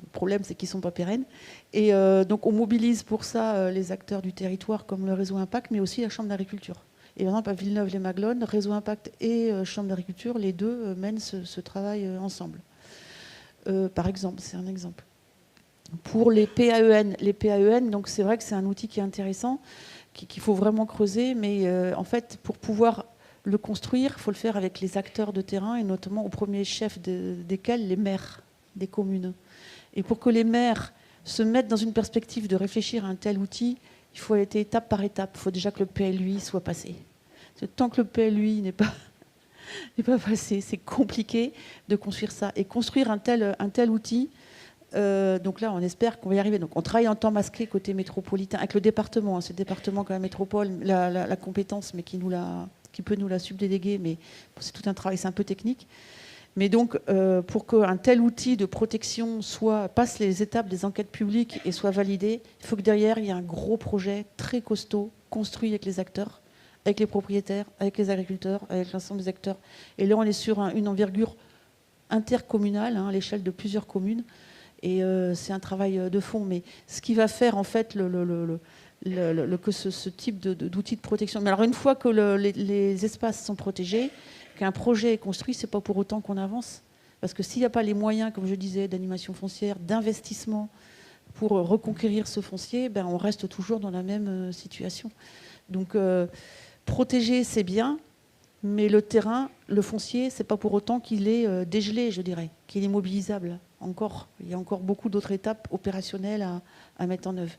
Le problème, c'est qu'ils ne sont pas pérennes. Et donc, on mobilise pour ça les acteurs du territoire, comme le Réseau Impact, mais aussi la Chambre d'agriculture. Et par exemple, à Villeneuve-les-Maglones, Réseau Impact et Chambre d'agriculture, les deux mènent ce travail ensemble. Par exemple, c'est un exemple. Pour les PAEN, donc c'est vrai que c'est un outil qui est intéressant, qu'il faut vraiment creuser, mais en fait, pour pouvoir le construire, il faut le faire avec les acteurs de terrain, et notamment au premier chef desquels les maires des communes. Et pour que les maires se mettent dans une perspective de réfléchir à un tel outil, il faut aller étape par étape. Il faut déjà que le PLUI soit passé. Tant que le PLUI n'est pas passé, c'est compliqué de construire ça. Et construire un tel outil, donc là, on espère qu'on va y arriver. Donc, on travaille en temps masqué côté métropolitain, avec le département. C'est le département qui a la métropole, la compétence, mais qui peut nous la subdéléguer. Mais c'est tout un travail, c'est un peu technique. Mais donc, pour qu'un tel outil de protection passe les étapes des enquêtes publiques et soit validé, il faut que derrière, il y ait un gros projet très costaud, construit avec les acteurs, avec les propriétaires, avec les agriculteurs, avec l'ensemble des acteurs. Et là, on est sur une envergure intercommunale, à l'échelle de plusieurs communes. Et c'est un travail de fond. Mais ce qui va faire, en fait, que ce type d'outil de protection... Mais alors, une fois que les espaces sont protégés, qu'un projet est construit, ce n'est pas pour autant qu'on avance. Parce que s'il n'y a pas les moyens, comme je disais, d'animation foncière, d'investissement pour reconquérir ce foncier, on reste toujours dans la même situation. Donc, protéger, c'est bien, mais le terrain, le foncier, ce n'est pas pour autant qu'il est dégelé, je dirais, qu'il est mobilisable. Il y a encore beaucoup d'autres étapes opérationnelles à mettre en œuvre.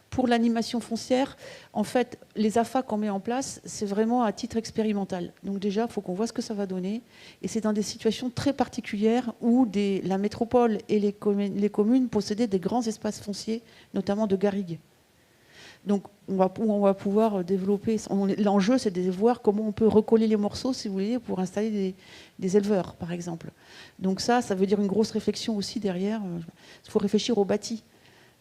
Pour l'animation foncière, en fait, les AFA qu'on met en place, c'est vraiment à titre expérimental. Donc déjà, il faut qu'on voit ce que ça va donner. Et c'est dans des situations très particulières où la métropole et les communes possédaient des grands espaces fonciers, notamment de garrigues. Donc on va pouvoir développer... L'enjeu, c'est de voir comment on peut recoller les morceaux, si vous voulez, pour installer des éleveurs, par exemple. Donc ça veut dire une grosse réflexion aussi derrière. Il faut réfléchir au bâti.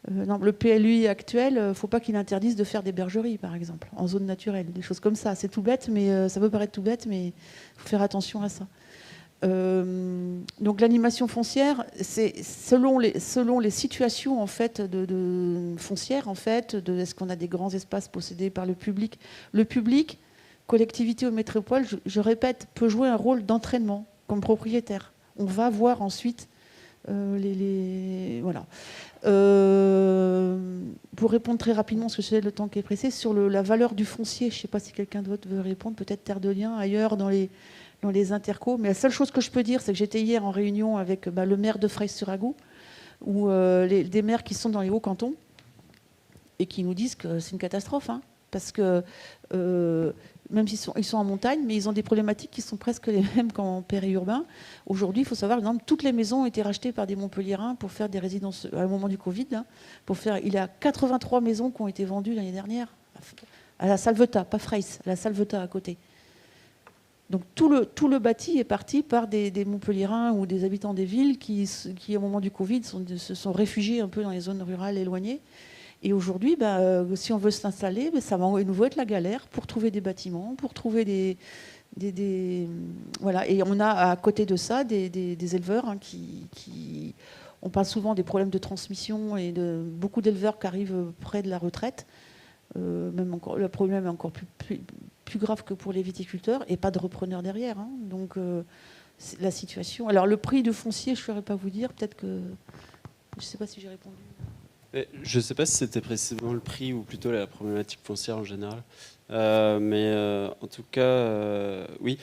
Le PLUI actuel, il ne faut pas qu'il interdise de faire des bergeries, par exemple, en zone naturelle, des choses comme ça. C'est tout bête, mais ça peut paraître tout bête, mais il faut faire attention à ça. Donc l'animation foncière, c'est selon les situations en fait de foncières, en fait, est-ce qu'on a des grands espaces possédés par le public. Le public, collectivité ou métropole, je répète, peut jouer un rôle d'entraînement comme propriétaire. On va voir ensuite voilà. Pour répondre très rapidement, parce que c'est le temps qui est pressé, sur la valeur du foncier, je ne sais pas si quelqu'un d'autre veut répondre, peut-être Terre de Liens, ailleurs dans les intercos, mais la seule chose que je peux dire, c'est que j'étais hier en réunion avec le maire de Freysse-sur-Agou, ou des maires qui sont dans les Hauts-Cantons, et qui nous disent que c'est une catastrophe, parce que même s'ils sont en montagne, mais ils ont des problématiques qui sont presque les mêmes qu'en périurbain. Aujourd'hui, il faut savoir, par exemple, toutes les maisons ont été rachetées par des Montpelliérains pour faire des résidences, à un moment du Covid, il y a 83 maisons qui ont été vendues l'année dernière, à la Salvetat, pas Freis, à la Salvetat à côté. Donc tout le bâti est parti par des Montpelliérains ou des habitants des villes qui au moment du Covid, se sont réfugiés un peu dans les zones rurales éloignées. Et aujourd'hui, si on veut s'installer, ça va à nouveau être la galère pour trouver des bâtiments, pour trouver voilà. Et on a à côté de ça des éleveurs on parle souvent des problèmes de transmission et de beaucoup d'éleveurs qui arrivent près de la retraite. Le problème est encore plus grave que pour les viticulteurs et pas de repreneurs derrière. Donc la situation. Alors le prix du foncier, je ne saurais pas vous dire. Peut-être que je ne sais pas si j'ai répondu. Je ne sais pas si c'était précisément le prix ou plutôt la problématique foncière en général. Mais en tout cas, oui.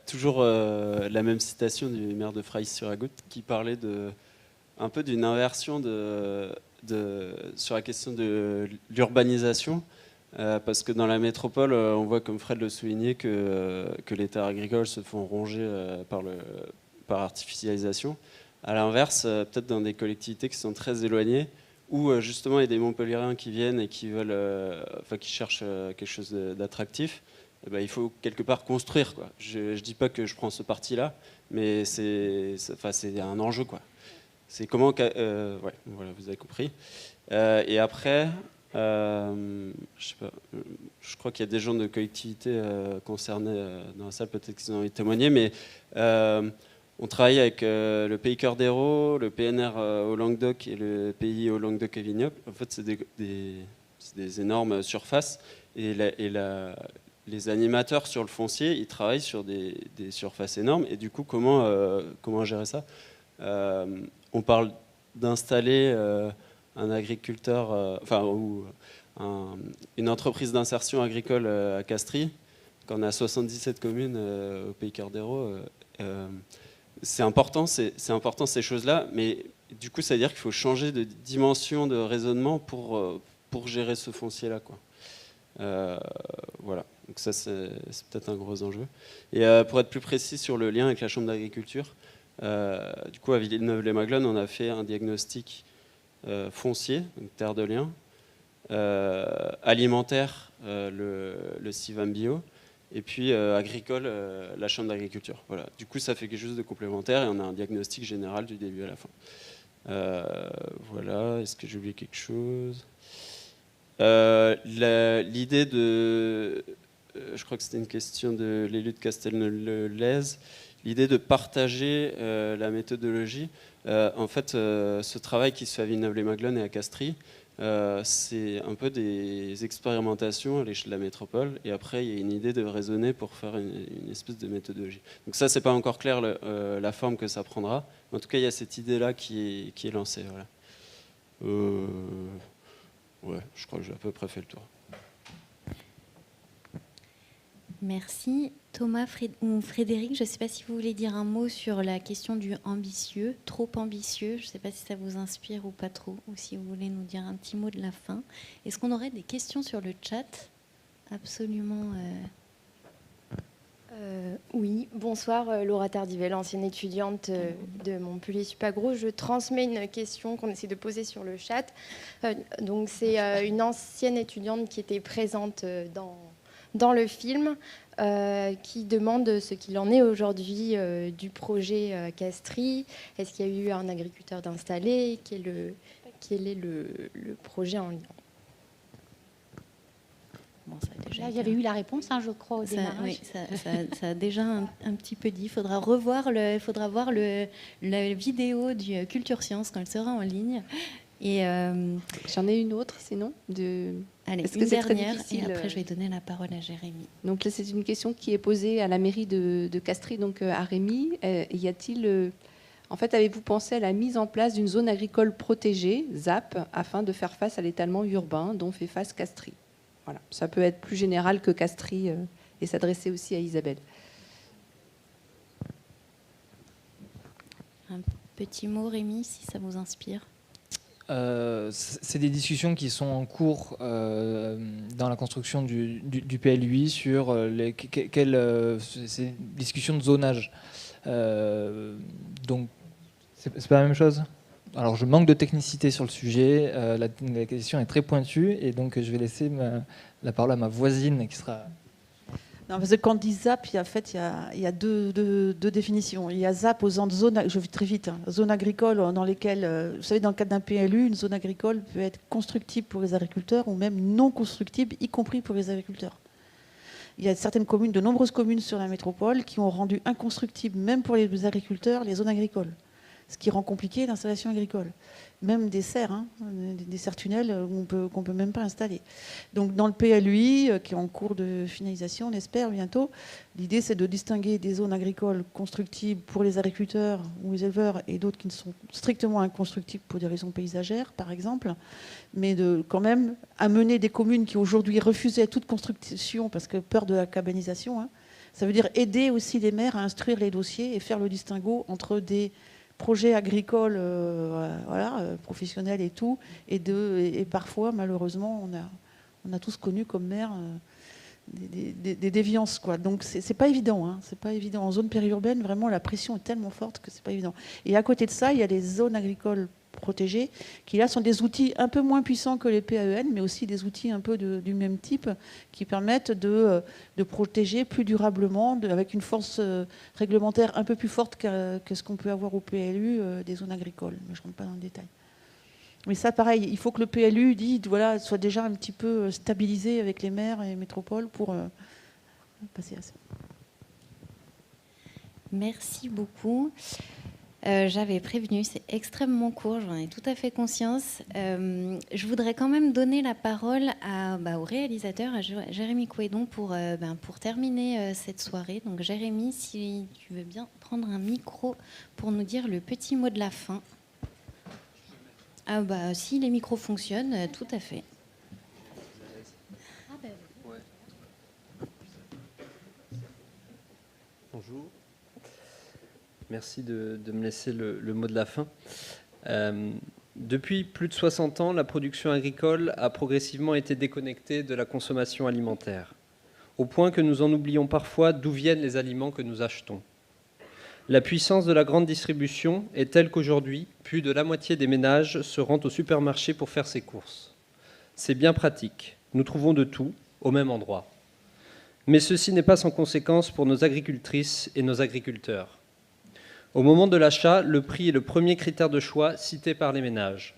Toujours la même citation du maire de Freysse-sur-Agout qui parlait un peu d'une inversion sur la question de l'urbanisation. Parce que dans la métropole, on voit, comme Fred le soulignait, que les terres agricoles se font ronger par artificialisation. À l'inverse, peut-être dans des collectivités qui sont très éloignées, où justement il y a des Montpelliérains qui viennent et qui cherchent quelque chose d'attractif, il faut quelque part construire, quoi. Je ne dis pas que je prends ce parti-là, mais c'est un enjeu, quoi. C'est comment... voilà, vous avez compris. Et après, je sais pas, je crois qu'il y a des gens de collectivités concernés dans la salle, peut-être qu'ils ont envie de témoigner, mais... on travaille avec le Pays Cœur d'Hérault, le PNR au Languedoc et le pays au Languedoc et Vignoble. En fait, c'est des énormes surfaces. Et les animateurs sur le foncier, ils travaillent sur des surfaces énormes. Et du coup, comment gérer ça ? On parle d'installer un agriculteur, ou une entreprise d'insertion agricole à Castries. Quand on a 77 communes au Pays Cœur d'Hérault, c'est important ces choses-là, mais du coup, ça veut dire qu'il faut changer de dimension de raisonnement pour gérer ce foncier-là, quoi. Voilà, donc ça, c'est peut-être un gros enjeu. Et pour être plus précis sur le lien avec la Chambre d'agriculture, du coup, à Villeneuve-les-Maglones, on a fait un diagnostic foncier, donc terre de liens, alimentaire, le CIVAM Bio, et puis agricole, la Chambre d'agriculture. Voilà. Du coup, ça fait quelque chose de complémentaire et on a un diagnostic général du début à la fin. Voilà, est-ce que j'ai oublié quelque chose ? L'idée de... je crois que c'était une question de l'élu de Castelnau-le-Lez. L'idée de partager la méthodologie. En fait, ce travail qui se fait à Villeneuve-les-Maglones et à Castries, c'est un peu des expérimentations à l'échelle de la métropole, et après il y a une idée de raisonner pour faire une espèce de méthodologie. Donc ça, c'est pas encore clair la forme que ça prendra. En tout cas, il y a cette idée-là qui est lancée. Voilà. Ouais, je crois que j'ai à peu près fait le tour. Merci. Thomas ou Frédéric, je ne sais pas si vous voulez dire un mot sur la question du ambitieux, trop ambitieux. Je ne sais pas si ça vous inspire ou pas trop, ou si vous voulez nous dire un petit mot de la fin. Est-ce qu'on aurait des questions sur le chat ? Absolument. Oui, bonsoir, Laura Tardivel, ancienne étudiante de Montpellier Supagro. Je transmets une question qu'on essaie de poser sur le chat. Donc c'est une ancienne étudiante qui était présente dans le film, qui demande ce qu'il en est aujourd'hui du projet Castries. Est-ce qu'il y a eu un agriculteur d'installer ? Quel est le projet en lien ? Bon, Là, il y avait eu la réponse, je crois, au démarrage. Oui, ça a déjà un petit peu dit. Il faudra voir la vidéo du Culture Science quand elle sera en ligne. Et j'en ai une autre, sinon Allez, Est-ce une que c'est très dernière, difficile et après je vais donner la parole à Jérémy. Donc là, c'est une question qui est posée à la mairie de Castries, donc à Rémy. Y a-t-il, en fait, avez-vous pensé à la mise en place d'une zone agricole protégée, ZAP, afin de faire face à l'étalement urbain dont fait face Castries ? Voilà, ça peut être plus général que Castries et s'adresser aussi à Isabelle. Un petit mot, Rémy, si ça vous inspire. C'est des discussions qui sont en cours dans la construction du PLUI sur ces discussions de zonage. Donc, c'est pas la même chose. Alors, je manque de technicité sur le sujet. La question est très pointue et donc je vais laisser la parole à ma voisine qui sera... Non, parce que quand on dit ZAP, il y a deux définitions. Il y a ZAP aux zones, je vais très vite, zones agricoles dans lesquelles, vous savez, dans le cadre d'un PLU, une zone agricole peut être constructible pour les agriculteurs ou même non constructible, y compris pour les agriculteurs. Il y a certaines communes, de nombreuses communes sur la métropole, qui ont rendu inconstructibles, même pour les agriculteurs, les zones agricoles. Ce qui rend compliqué l'installation agricole. Même des serres, des serres tunnels qu'on ne peut même pas installer. Donc dans le PLUI, qui est en cours de finalisation, on espère bientôt, l'idée c'est de distinguer des zones agricoles constructibles pour les agriculteurs ou les éleveurs et d'autres qui ne sont strictement inconstructibles pour des raisons paysagères, par exemple, mais de quand même amener des communes qui aujourd'hui refusaient toute construction parce que peur de la cabanisation, ça veut dire aider aussi les maires à instruire les dossiers et faire le distinguo entre des projets agricoles professionnels et tout, et parfois, malheureusement, on a tous connu comme maire des déviances, quoi. Donc c'est pas évident, c'est pas évident. En zone périurbaine, vraiment, la pression est tellement forte que c'est pas évident. Et à côté de ça, il y a les zones agricoles protégées, qui là sont des outils un peu moins puissants que les PAEN, mais aussi des outils un peu du même type, qui permettent de protéger plus durablement, avec une force réglementaire un peu plus forte que ce qu'on peut avoir au PLU des zones agricoles. Mais je ne rentre pas dans le détail. Mais ça, pareil, il faut que le PLU soit déjà un petit peu stabilisé avec les maires et les métropoles pour passer à ça. Merci beaucoup. J'avais prévenu, c'est extrêmement court, j'en ai tout à fait conscience. Je voudrais quand même donner la parole au réalisateur, à Jérémy Couédon, pour terminer cette soirée. Donc Jérémy, si tu veux bien prendre un micro pour nous dire le petit mot de la fin. Si les micros fonctionnent, tout à fait. Bonjour. Merci de me laisser le mot de la fin. Depuis plus de 60 ans, la production agricole a progressivement été déconnectée de la consommation alimentaire, au point que nous en oublions parfois d'où viennent les aliments que nous achetons. La puissance de la grande distribution est telle qu'aujourd'hui, plus de la moitié des ménages se rendent au supermarché pour faire ses courses. C'est bien pratique, nous trouvons de tout au même endroit. Mais ceci n'est pas sans conséquence pour nos agricultrices et nos agriculteurs. Au moment de l'achat, le prix est le premier critère de choix cité par les ménages.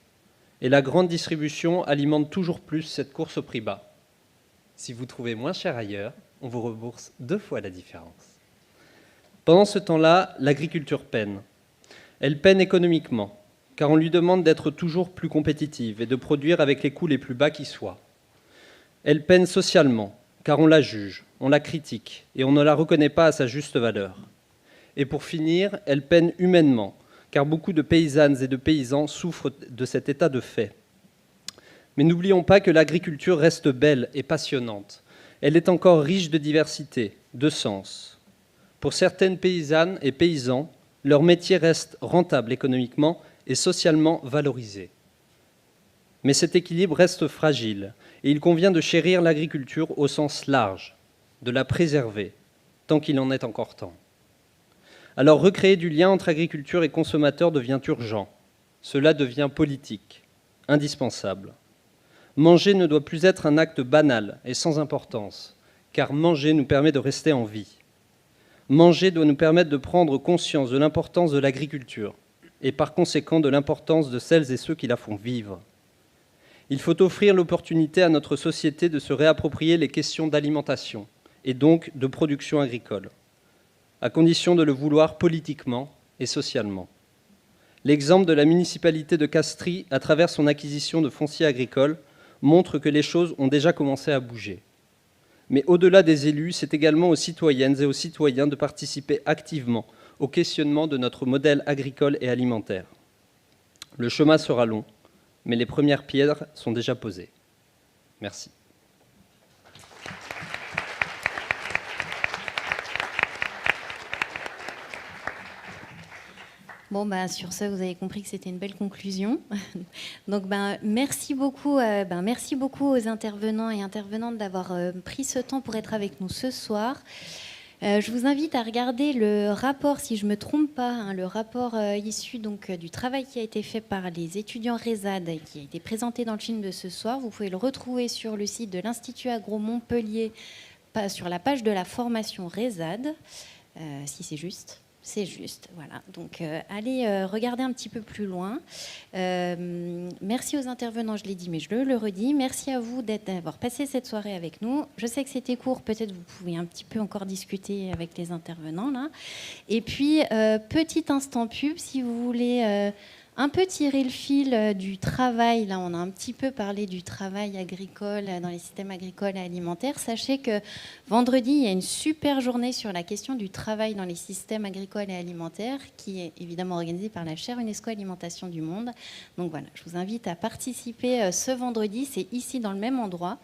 Et la grande distribution alimente toujours plus cette course au prix bas. Si vous trouvez moins cher ailleurs, on vous rembourse 2 fois la différence. Pendant ce temps-là, l'agriculture peine. Elle peine économiquement, car on lui demande d'être toujours plus compétitive et de produire avec les coûts les plus bas qui soient. Elle peine socialement, car on la juge, on la critique et on ne la reconnaît pas à sa juste valeur. Et pour finir, elle peine humainement, car beaucoup de paysannes et de paysans souffrent de cet état de fait. Mais n'oublions pas que l'agriculture reste belle et passionnante. Elle est encore riche de diversité, de sens. Pour certaines paysannes et paysans, leur métier reste rentable économiquement et socialement valorisé. Mais cet équilibre reste fragile et il convient de chérir l'agriculture au sens large, de la préserver, tant qu'il en est encore temps. Alors recréer du lien entre agriculture et consommateurs devient urgent. Cela devient politique, indispensable. Manger ne doit plus être un acte banal et sans importance, car manger nous permet de rester en vie. Manger doit nous permettre de prendre conscience de l'importance de l'agriculture et par conséquent de l'importance de celles et ceux qui la font vivre. Il faut offrir l'opportunité à notre société de se réapproprier les questions d'alimentation et donc de production agricole, à condition de le vouloir politiquement et socialement. L'exemple de la municipalité de Castries, à travers son acquisition de foncier agricole, montre que les choses ont déjà commencé à bouger. Mais au-delà des élus, c'est également aux citoyennes et aux citoyens de participer activement au questionnement de notre modèle agricole et alimentaire. Le chemin sera long, mais les premières pierres sont déjà posées. Merci. Bon, sur ce, vous avez compris que c'était une belle conclusion. Donc, merci beaucoup aux intervenants et intervenantes d'avoir pris ce temps pour être avec nous ce soir. Je vous invite à regarder le rapport, si je ne me trompe pas, le rapport issu donc, du travail qui a été fait par les étudiants RESAD et qui a été présenté dans le film de ce soir. Vous pouvez le retrouver sur le site de l'Institut Agro Montpellier, sur la page de la formation RESAD, si c'est juste. C'est juste, voilà. Donc, allez regarder un petit peu plus loin. Merci aux intervenants, je l'ai dit, mais je le redis. Merci à vous d'avoir passé cette soirée avec nous. Je sais que c'était court, peut-être vous pouvez un petit peu encore discuter avec les intervenants, là. Et puis, petit instant pub, si vous voulez un peu tirer le fil du travail. Là, on a un petit peu parlé du travail agricole dans les systèmes agricoles et alimentaires. Sachez que vendredi, il y a une super journée sur la question du travail dans les systèmes agricoles et alimentaires qui est évidemment organisée par la chaire UNESCO Alimentation du Monde. Donc voilà, je vous invite à participer ce vendredi. C'est ici dans le même endroit.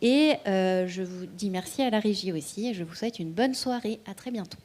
Et je vous dis merci à la régie aussi et je vous souhaite une bonne soirée. À très bientôt.